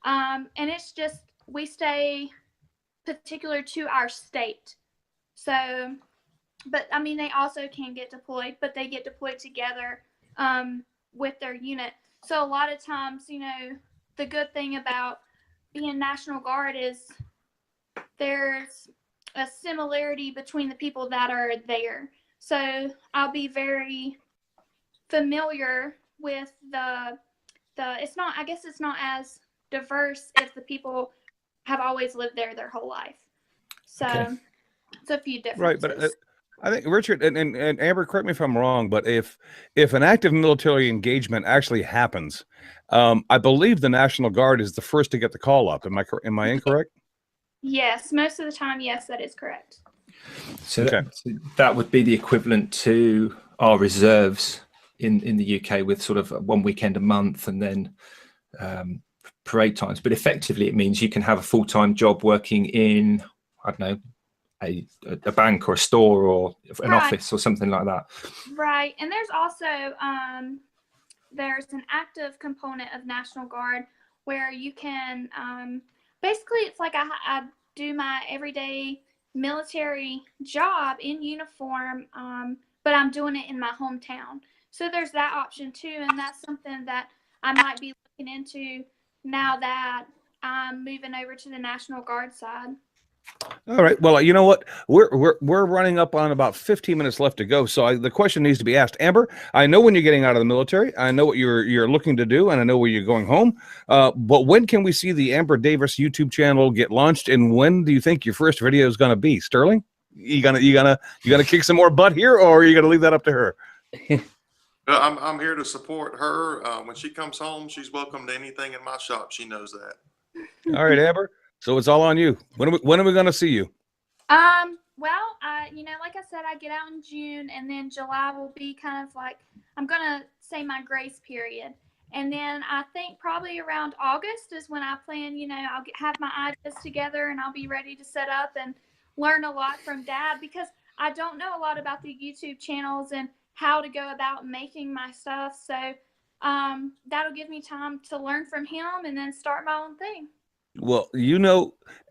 E: And it's just, we stay particular to our state. So, but I mean, they also can get deployed, but they get deployed together with their unit. So a lot of times, the good thing about being National Guard is there's a similarity between the people that are there. So I'll be very familiar with it's not as diverse if the people have always lived there their whole life. So it's a few differences.
C: Right, but I think Richard and Amber, correct me if I'm wrong, but if an active military engagement actually happens, I believe the National Guard is the first to get the call up. Am I incorrect?
E: Yes, most of the time, yes, that is correct.
B: So that would be the equivalent to our reserves in the UK, with sort of one weekend a month and then parade times. But effectively, it means you can have a full-time job working in, I don't know, a bank or a store or an office or something like that.
E: Right. And there's also there's an active component of National Guard where you can basically, it's like I do my everyday military job in uniform, but I'm doing it in my hometown. So there's that option too, and that's something that I might be looking into now that I'm moving over to the National Guard side.
C: All right. Well, you know what? We're running up on about 15 minutes left to go. So the question needs to be asked. Amber, I know when you're getting out of the military. I know what you're looking to do, and I know where you're going home. But when can we see the Amber Davis YouTube channel get launched, and when do you think your first video is going to be? Sterling, you gonna kick some more butt here, or are you gonna leave that up to her?
G: I'm here to support her. When she comes home, she's welcome to anything in my shop. She knows that.
C: All right, Amber. So it's all on you. When are we going to see you?
E: Well, like I said, I get out in June, and then July will be kind of like, I'm going to say my grace period. And then I think probably around August is when I plan, I'll have my ideas together, and I'll be ready to set up and learn a lot from Dad, because I don't know a lot about the YouTube channels and how to go about making my stuff. So that'll give me time to learn from him and then start my own thing.
C: Well,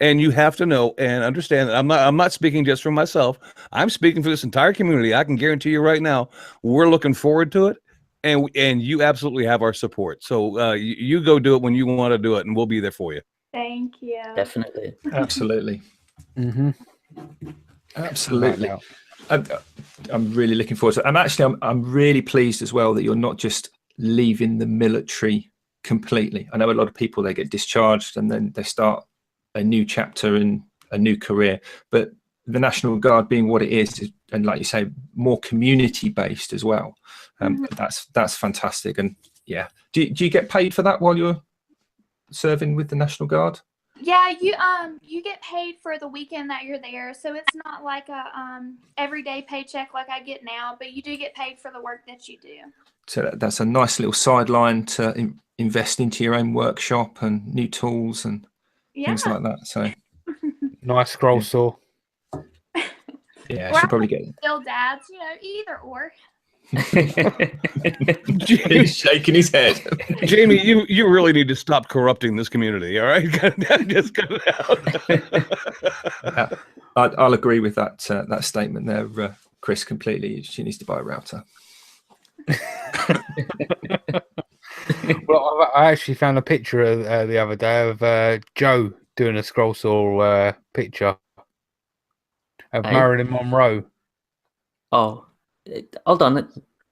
C: and you have to know and understand that I'm not speaking just for myself. I'm speaking for this entire community. I can guarantee you right now, we're looking forward to it, and you absolutely have our support. So you go do it when you want to do it, and we'll be there for you.
E: Thank you.
D: Definitely.
B: Absolutely.
F: Mm-hmm.
B: Absolutely. I'm really looking forward to it. I'm really pleased as well that you're not just leaving the military completely. I know a lot of people, they get discharged and then they start a new chapter in a new career, but the National Guard being what it is, and like you say, more community based as well. That's fantastic. And yeah, do you get paid for that while you're serving with the National Guard?
E: Yeah, you get paid for the weekend that you're there, so it's not like a everyday paycheck like I get now, but you do get paid for the work that you do.
B: So that's a nice little sideline to invest into your own workshop and new tools and things like that. So
F: nice scroll saw.
B: Yeah, I should probably get it.
E: Still dads, either or.
B: He's shaking his head.
C: Jamie, you really need to stop corrupting this community. All right, just cut it out.
B: I'll agree with that statement there, Chris. Completely. She needs to buy a router.
F: Well, I actually found a picture the other day of Joe doing a scroll saw picture of
D: Hey.
F: Marilyn Monroe.
D: Oh, hold on.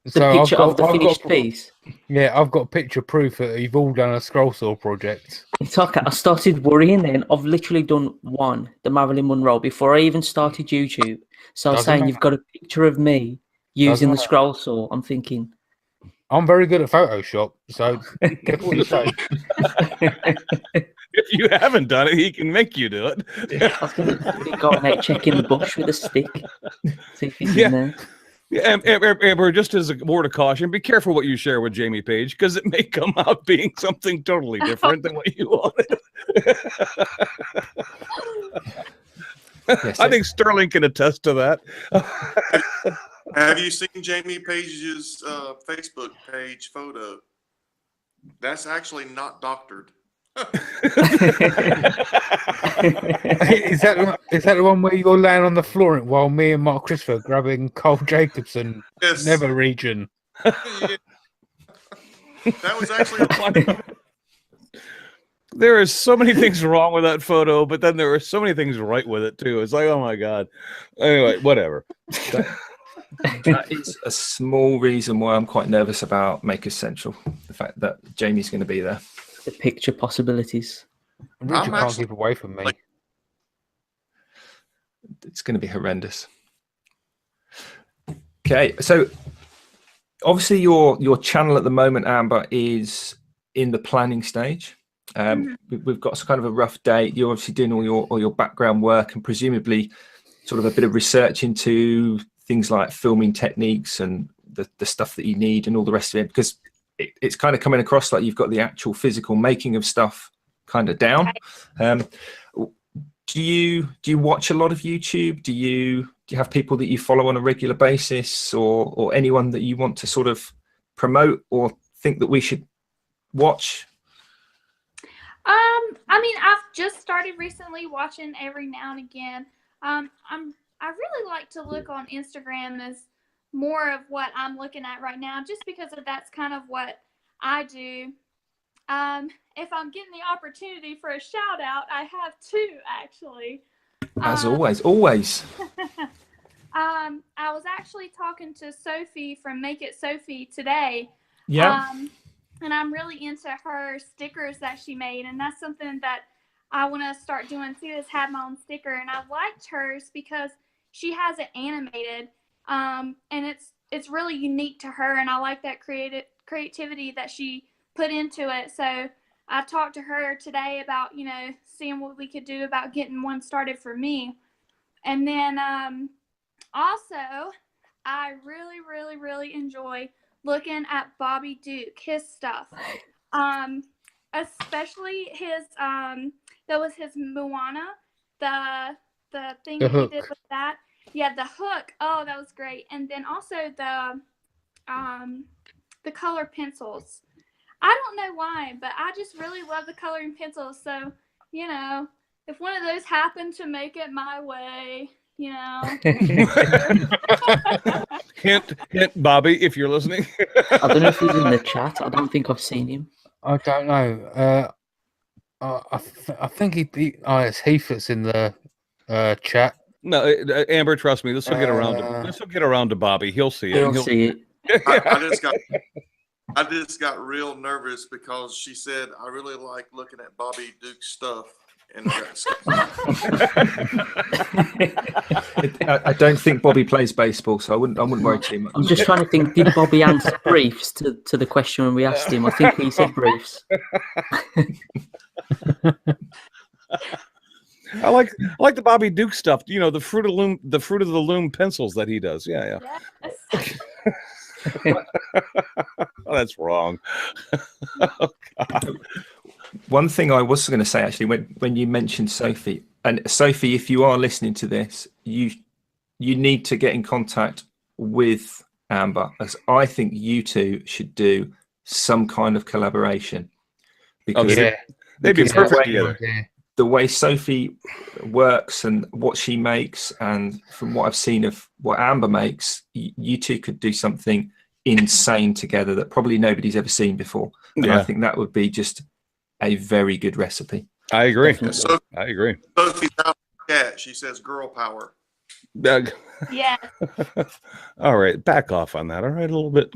D: The
F: So
D: picture of the finished piece.
F: Yeah, I've got picture proof that you've all done a scroll saw project.
D: It's okay. I started worrying then. I've literally done one, the Marilyn Monroe, before I even started YouTube. So I was
F: Doesn't
D: saying
F: matter.
D: you've got a picture of me using the
F: matter.
D: scroll saw. I'm thinking.
F: I'm very good at Photoshop, so careful what you say.
C: If you haven't done it, he can make you do it.
D: I was going to be going out checking the bush with a stick. See if he's in there.
C: Yeah, Amber, just as a word of caution, be careful what you share with Jamie Page, because it may come out being something totally different than what you wanted.
B: Yes,
C: I think Sterling can attest to that.
G: Have you seen Jamie Page's Facebook page photo? That's actually not doctored.
F: Is that the one where you're laying on the floor while me and Mark Christopher grabbing Carl Jacobson
G: Yes.
F: Never region?
G: Yeah. That was actually
C: There are so many things wrong with that photo, but then there are so many things right with it too. It's like, oh my god. Anyway, whatever.
B: That is a small reason why I'm quite nervous about Makers Central. The fact that Jamie's going to be there.
D: The picture possibilities.
F: Richard can't
G: actually-
F: keep away from me.
B: It's going to be horrendous. Okay, so obviously your channel at the moment, Amber, is in the planning stage. We've got some kind of a rough date. You're obviously doing all your background work and presumably sort of a bit of research into things like filming techniques and the stuff that you need and all the rest of it, because it's kind of coming across like you've got the actual physical making of stuff kind of down. Do you watch a lot of YouTube? Do you have people that you follow on a regular basis, or anyone that you want to sort of promote or think that we should watch?
E: I mean, I've just started recently watching every now and again. I really like to look on Instagram as more of what I'm looking at right now, just because that's kind of what I do. If I'm getting the opportunity for a shout out, I have two actually.
B: As always.
E: I was actually talking to Sophie from Make It Sophie today.
B: Yeah.
E: And I'm really into her stickers that she made, and that's something that I want to start doing too, is have my own sticker. And I liked hers because she has it animated, and it's really unique to her, and I like that creativity that she put into it. So I talked to her today about, seeing what we could do about getting one started for me. And then also, I really, really, really enjoy looking at Bobby Duke, his stuff. Especially his that was his Moana, the thing
F: The
E: that he
F: hook.
E: did with that. Yeah, the hook. Oh, that was great. And then also the color pencils. I don't know why, but I just really love the coloring pencils. So, if one of those happened to make it my way,
C: Hint, Bobby, if you're listening.
D: I don't know if he's in the chat. I don't think I've seen him.
F: I don't know. I think it's Heath that's in the chat.
C: No, Amber, trust me. This will get around. This will get around to Bobby. He'll see it.
D: He'll see it.
G: I just got real nervous because she said I really like looking at Bobby Duke's stuff. And
B: I don't think Bobby plays baseball, so I wouldn't worry too much.
D: I'm just trying to think, did Bobby answer briefs to the question when we asked him? I think he said briefs.
C: I like the Bobby Duke stuff. The Fruit of the Loom pencils that he does. Yeah.
E: Yes.
C: Oh, that's wrong. Oh, God.
B: One thing I was going to say, actually, when you mentioned Sophie, and Sophie, if you are listening to this, you need to get in contact with Amber, as I think you two should do some kind of collaboration. Because
C: they'd be perfect together.
B: The way Sophie works and what she makes, and from what I've seen of what Amber makes, you two could do something insane together that probably nobody's ever seen before. And I think that would be just a very good recipe.
C: I agree.
G: So,
C: I agree.
G: Sophie's out cat. She says girl power.
E: Yeah.
C: All right, back off on that. All right, a little bit.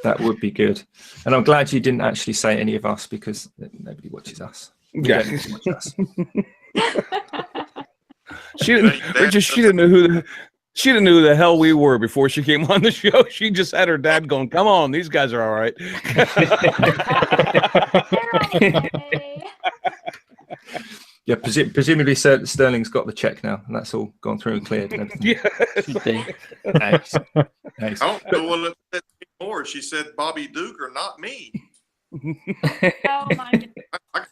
B: That would be good. And I'm glad you didn't actually say any of us, because nobody watches us. We
C: Yeah.
B: don't need to watch us.
C: She didn't know who the hell we were before she came on the show. She just had her dad going, "Come on, these guys are all right."
B: Yeah, presumably Sterling's got the check now, and that's all gone through and cleared. And everything. Nice. Nice.
G: I don't know what it said anymore. She said Bobby Duke or not me.
E: Oh my God.
G: I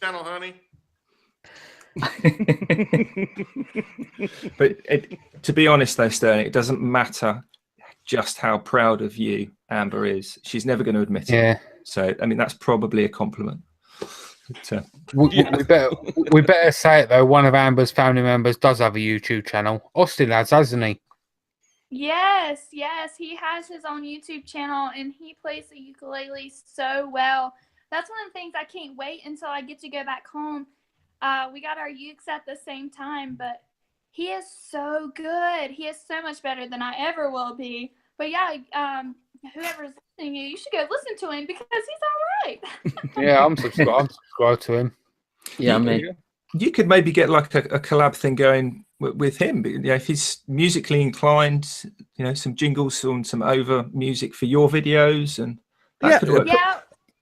G: channel, honey.
B: But to be honest, though, Sterling, it doesn't matter just how proud of you Amber is. She's never going to admit it.
F: Yeah.
B: So, I mean, that's probably a compliment. But,
F: We better say it though. One of Amber's family members does have a YouTube channel. Austin has, hasn't he?
E: Yes, he has his own YouTube channel and he plays the ukulele so well. That's one of the things I can't wait until I get to go back home. We got our ukes at the same time, but he is so good. He is so much better than I ever will be. But yeah, whoever's listening, you should go listen to him because he's all right.
F: Yeah, I'm subscribed to him.
D: Yeah, me.
B: you could maybe get like a collab thing going with him. You know, if he's musically inclined, you know, some jingles and some over music for your videos, and that could work.
E: Yeah.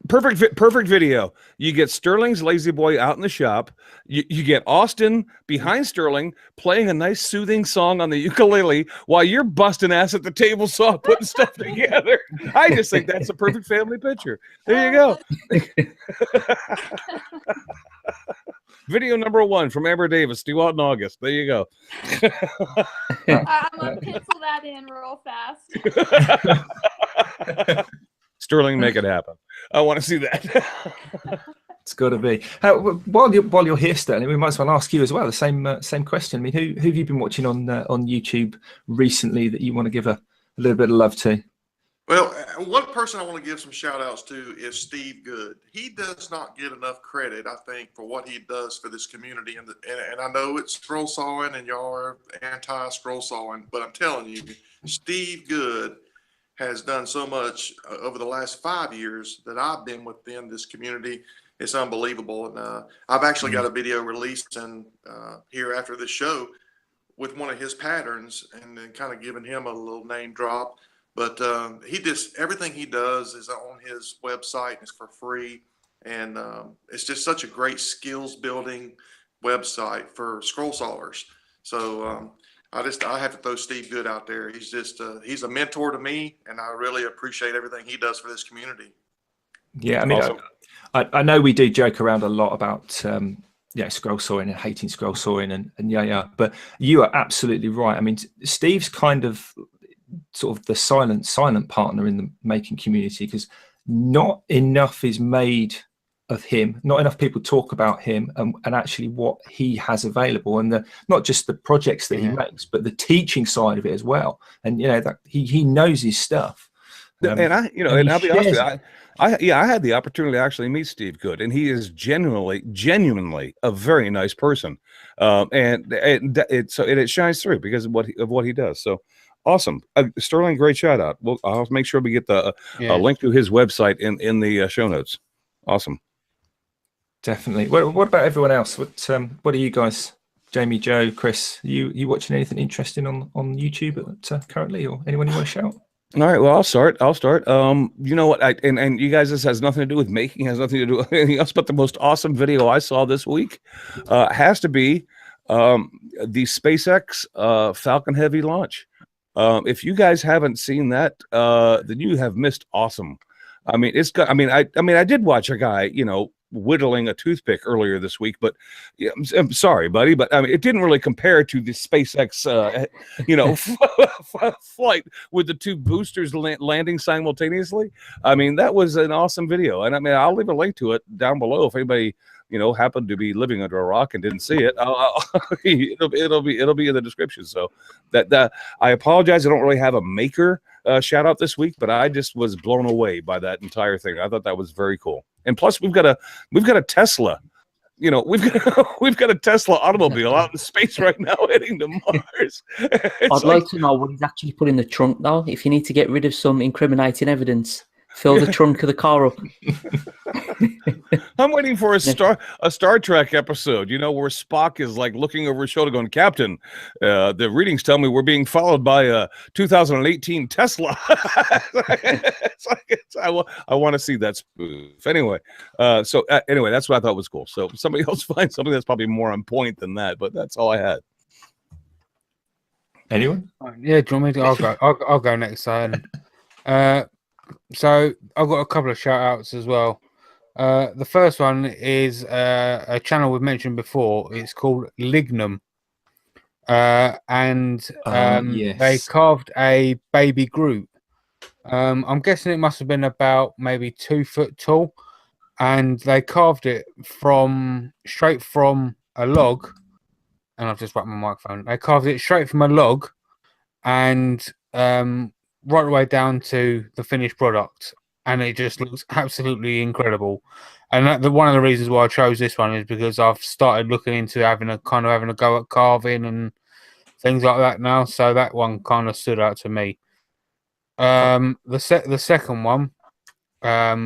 C: Perfect video. You get Sterling's Lazy Boy out in the shop. You get Austin behind Sterling playing a nice soothing song on the ukulele while you're busting ass at the table saw putting stuff together. I just think that's a perfect family picture. There you go. Video number 1 from Amber Davis, due out in August. There you go.
E: I'm going to pencil that in real fast.
C: Sterling, make it happen. I want to see that.
B: It's got to be. While you're here, Sterling, we might as well ask you as well the same question. I mean, who have you been watching on YouTube recently that you want to give a little bit of love to?
G: Well, one person I want to give some shout outs to is Steve Good. He does not get enough credit, I think, for what he does for this community. And I know it's scroll sawing and y'all are anti-scroll sawing, but I'm telling you, Steve Good has done so much over the last 5 years that I've been within this community. It's unbelievable. And I've actually got a video released and here after this show with one of his patterns, and then kind of giving him a little name drop. But everything he does is on his website. It's for free. And it's just such a great skills building website for scroll sawers. So I have to throw Steve Good out there. He's just, he's a mentor to me, and I really appreciate everything he does for this community.
B: Yeah. I mean, awesome. I know we do joke around a lot about, scroll sawing and hating scroll sawing and but you are absolutely right. I mean, Steve's kind of sort of the silent partner in the making community, because not enough is made of him, not enough people talk about him and actually what he has available, and not just the projects that he makes, but the teaching side of it as well. And you know that he knows his stuff.
C: And I'll be honest with you, I had the opportunity to actually meet Steve Good, and he is genuinely a very nice person, and it shines through because of what he does. So awesome, Sterling, great shout out. I'll make sure we get the link to his website in the show notes. Awesome,
B: definitely. What about everyone else? What are you guys, Jamie, Joe, Chris? You watching anything interesting on YouTube currently, or anyone you want to shout?
C: All right, well, I'll start. You know what? And you guys, this has nothing to do with making, has nothing to do with anything else. But the most awesome video I saw this week has to be the SpaceX Falcon Heavy launch. If you guys haven't seen that, then you have missed awesome. I mean, it's got. I mean, I did watch a guy, whittling a toothpick earlier this week, but I'm sorry, buddy, but I mean, it didn't really compare to the SpaceX, flight with the 2 boosters landing simultaneously. I mean, that was an awesome video, and I mean, I'll leave a link to it down below if anybody happened to be living under a rock and didn't see it, it'll be in the description. So that I apologize. I don't really have a maker shout out this week, but I just was blown away by that entire thing. I thought that was very cool. And plus, we've got a Tesla. We've got a Tesla automobile out in space right now heading to Mars.
D: I'd like to know what he's actually put in the trunk, though. If you need to get rid of some incriminating evidence, fill the trunk of the car up.
C: I'm waiting for a Star Trek episode, where Spock is like looking over his shoulder going, "Captain, the readings tell me we're being followed by a 2018 Tesla." I want to see that spoof. Anyway, anyway, that's what I thought was cool. So somebody else finds something that's probably more on point than that, but that's all I had.
B: Anyone?
F: Yeah, do you want me to? I'll go next. So I've got a couple of shout outs as well. The first one is a channel we've mentioned before. It's called Lignum. And
B: yes.
F: They carved a baby Groot. I'm guessing it must have been about maybe 2 foot tall. And they carved it straight from a log. And I've just whacked my microphone. They carved it straight from a log and right away down to the finished product, and it just looks absolutely incredible. And one of the reasons why I chose this one is because I've started looking into having a go at carving and things like that now. So that one kind of stood out to me. The second one,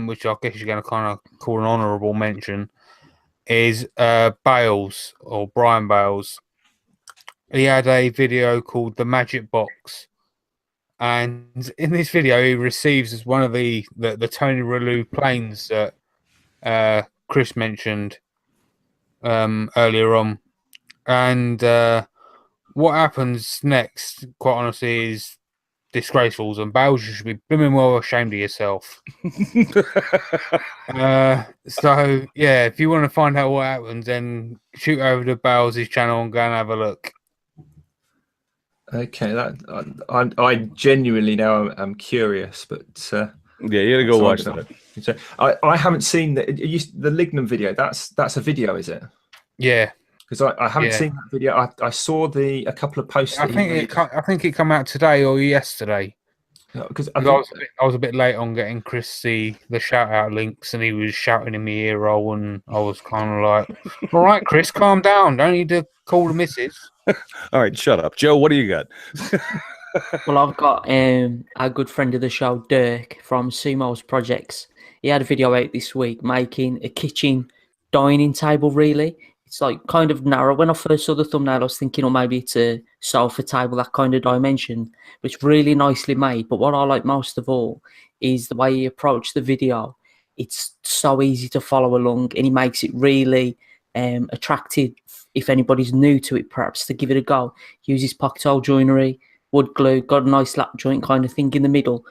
F: which I guess you're going to kind of call an honourable mention, is Bales, or Brian Bales. He had a video called The Magic Box. And in this video, he receives one of the Tony Relu planes that Chris mentioned earlier on. And what happens next, quite honestly, is disgraceful. And Bales, you should be blooming well ashamed of yourself. So, yeah, if you want to find out what happens, then shoot over to Bales' channel and go and have a look.
B: Okay, I genuinely now am curious, but
C: yeah, you gotta go watch that.
B: So I haven't seen the Lignum video. That's a video, is it?
F: Yeah,
B: because I haven't seen that video. I saw a couple of posts.
F: I think it came out today or yesterday. Because I was a bit late on getting Chris the shout out links, and he was shouting in my ear roll, and I was kind of like, "All right, Chris, calm down. Don't need to call the missus."
C: All right, shut up, Joe. What do you got?
D: Well, I've got a good friend of the show, Dirk from Sumo's Projects. He had a video out this week making a kitchen dining table. Really, it's like kind of narrow. When I first saw the thumbnail, I was thinking, maybe it's a sofa table, that kind of dimension. But it's really nicely made. But what I like most of all is the way he approached the video. It's so easy to follow along, and he makes it really attractive if anybody's new to it, perhaps to give it a go. Uses pocket hole joinery, wood glue, got a nice lap joint kind of thing in the middle,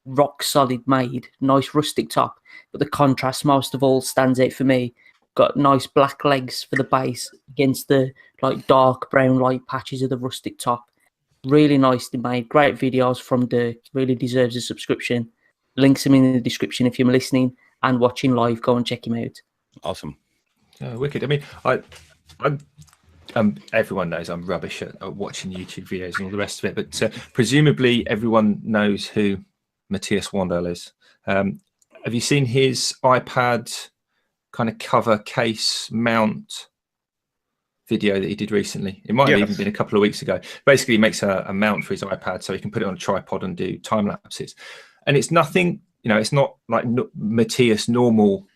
D: rock solid made, nice rustic top. But the contrast most of all stands out for me. Got nice black legs for the base against the like dark brown light patches of the rustic top. Really nicely made, great videos from Dirk. Really deserves a subscription. Links him in the description if you're listening and watching live. Go and check him out.
C: Awesome.
B: Wicked. I mean, everyone knows I'm rubbish at watching YouTube videos and all the rest of it, but presumably everyone knows who Matthias Wandel is. Have you seen his iPad kind of cover case mount video that he did recently? It might have even been a couple of weeks ago. Basically, he makes a mount for his iPad so he can put it on a tripod and do time lapses. And it's nothing, it's not like Matthias' normal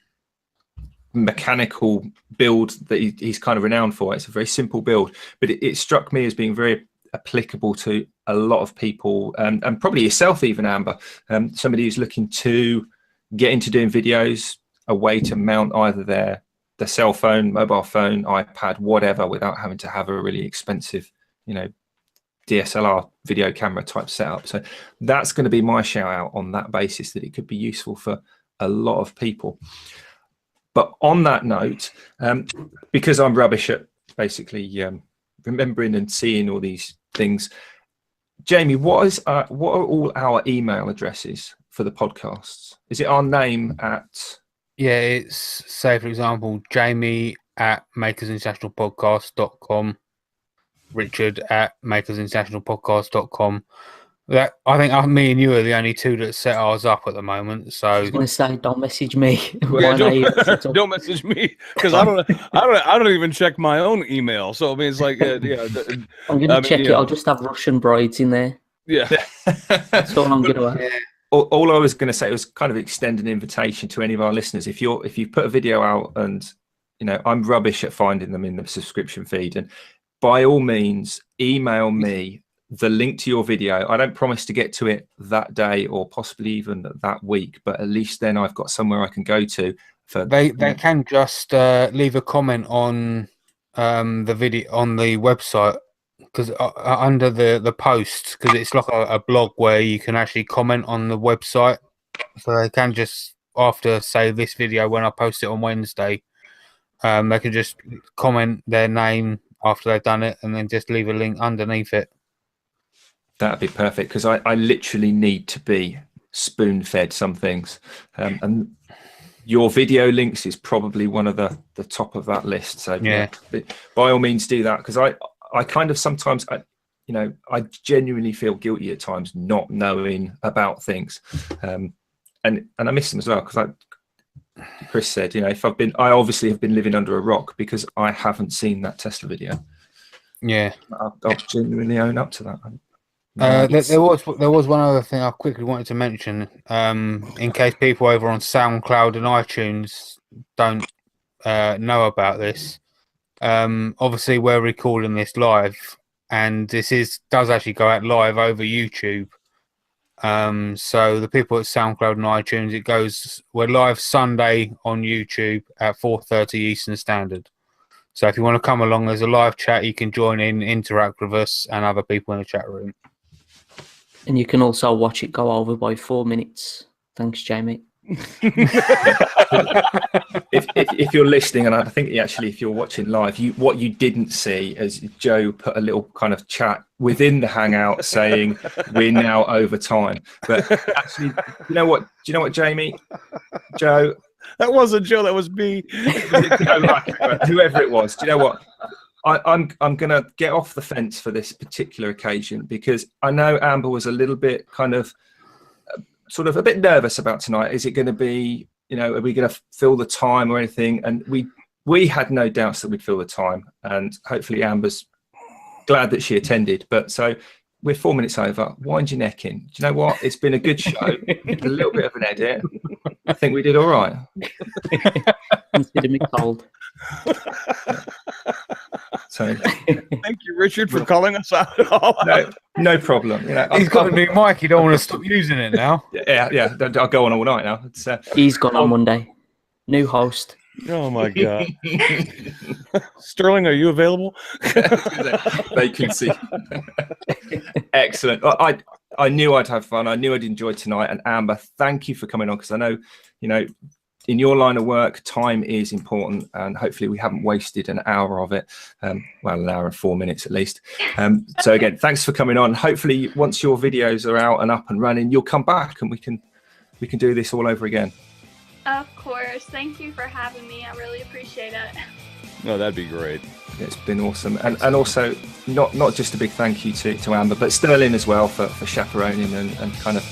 B: mechanical build that he's kind of renowned for. It's a very simple build, but it struck me as being very applicable to a lot of people, and probably yourself even, Amber, somebody who's looking to get into doing videos, a way to mount either their cell phone, mobile phone, iPad, whatever, without having to have a really expensive DSLR video camera type setup. So that's going to be my shout out on that basis, that it could be useful for a lot of people. But on that note, because I'm rubbish at basically remembering and seeing all these things, Jamie, what are all our email addresses for the podcasts? Is it our name at
F: Yeah, it's, say, for example, Jamie at makersinternationalpodcast.com, Richard at makersinternationalpodcast.com. That, I think me and you are the only two that set ours up at the moment. So
D: I was going to say, don't message me.
C: Yeah,
D: Don't
C: don't message me because I don't even check my own email. So I mean, it's like,
D: I'm going to check it. I'll just have Russian brides in there.
C: Yeah,
D: That's all I'm going to have.
F: yeah,
B: All I was going to say was kind of extend an invitation to any of our listeners. If you put a video out and, you know, I'm rubbish at finding them in the subscription feed, and by all means, email me the link to your video. I don't promise to get to it that day or possibly even that week, but at least then I've got somewhere I can go to. For
F: they can just leave a comment on the video on the website, because under the post, because it's like a blog where you can actually comment on the website. So they can just, after, say, this video, when I post it on Wednesday, they can just comment their name after they've done it and then just leave a link underneath it.
B: That'd be perfect, because I literally need to be spoon-fed some things. And your video links is probably one of the top of that list. So
F: yeah,
B: by all means do that, because I kind of sometimes, I genuinely feel guilty at times not knowing about things. And I miss them as well, because Chris said, if I obviously have been living under a rock because I haven't seen that Tesla video.
F: Yeah.
B: I'll genuinely own up to that.
F: There was one other thing I quickly wanted to mention, in case people over on SoundCloud and iTunes don't know about this. Obviously, we're recording this live, and this does actually go out live over YouTube. So the people at SoundCloud and iTunes, we're live Sunday on YouTube at 4:30 Eastern Standard. So if you want to come along, there's a live chat. You can join in, interact with us and other people in the chat room.
D: And you can also watch it go over by 4 minutes. Thanks, Jamie.
B: if you're listening, and I think actually if you're watching live, what you didn't see is Joe put a little kind of chat within the Hangout saying we're now over time. But actually, do you know what, Jamie? Joe.
C: That wasn't Joe, that was me.
B: Whoever it was. Do you know what? I'm going to get off the fence for this particular occasion, because I know Amber was a little bit kind of sort of a bit nervous about tonight. Is it going to be, are we going to fill the time or anything? And we had no doubts that we'd fill the time, and hopefully Amber's glad that she attended. But so we're 4 minutes over. Wind your neck in. Do you know what? It's been a good show. A little bit of an edit. I think we did all right.
D: Consider me cold.
B: So
C: thank you, Richard, for calling us out.
B: No problem.
F: He's got a new mic. You don't want to stop using it now.
B: Yeah. I'll go on all night now.
D: He's gone on Monday. New host.
C: Oh my God. Sterling, are you available?
B: Vacancy. Excellent. I knew I'd have fun. I knew I'd enjoy tonight. And Amber, thank you for coming on, because I know, in your line of work, time is important, and hopefully we haven't wasted an hour of it. Well, an hour and 4 minutes at least. So again, thanks for coming on. Hopefully once your videos are out and up and running, you'll come back and we can do this all over again.
E: Of course. Thank you for having me. I really appreciate it.
C: No, that'd be great.
B: It's been awesome. And also not just a big thank you to Amber, but Sterling as well for chaperoning and kind of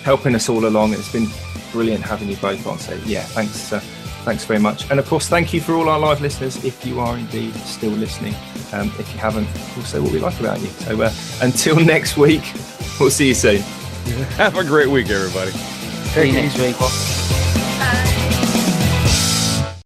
B: helping us all along. It's been brilliant having you both on. So yeah, thanks very much. And of course, thank you for all our live listeners, if you are indeed still listening. If you haven't, we'll say what we like about you. So until next week, we'll see you soon.
C: Have a great week, everybody.
D: See you next week.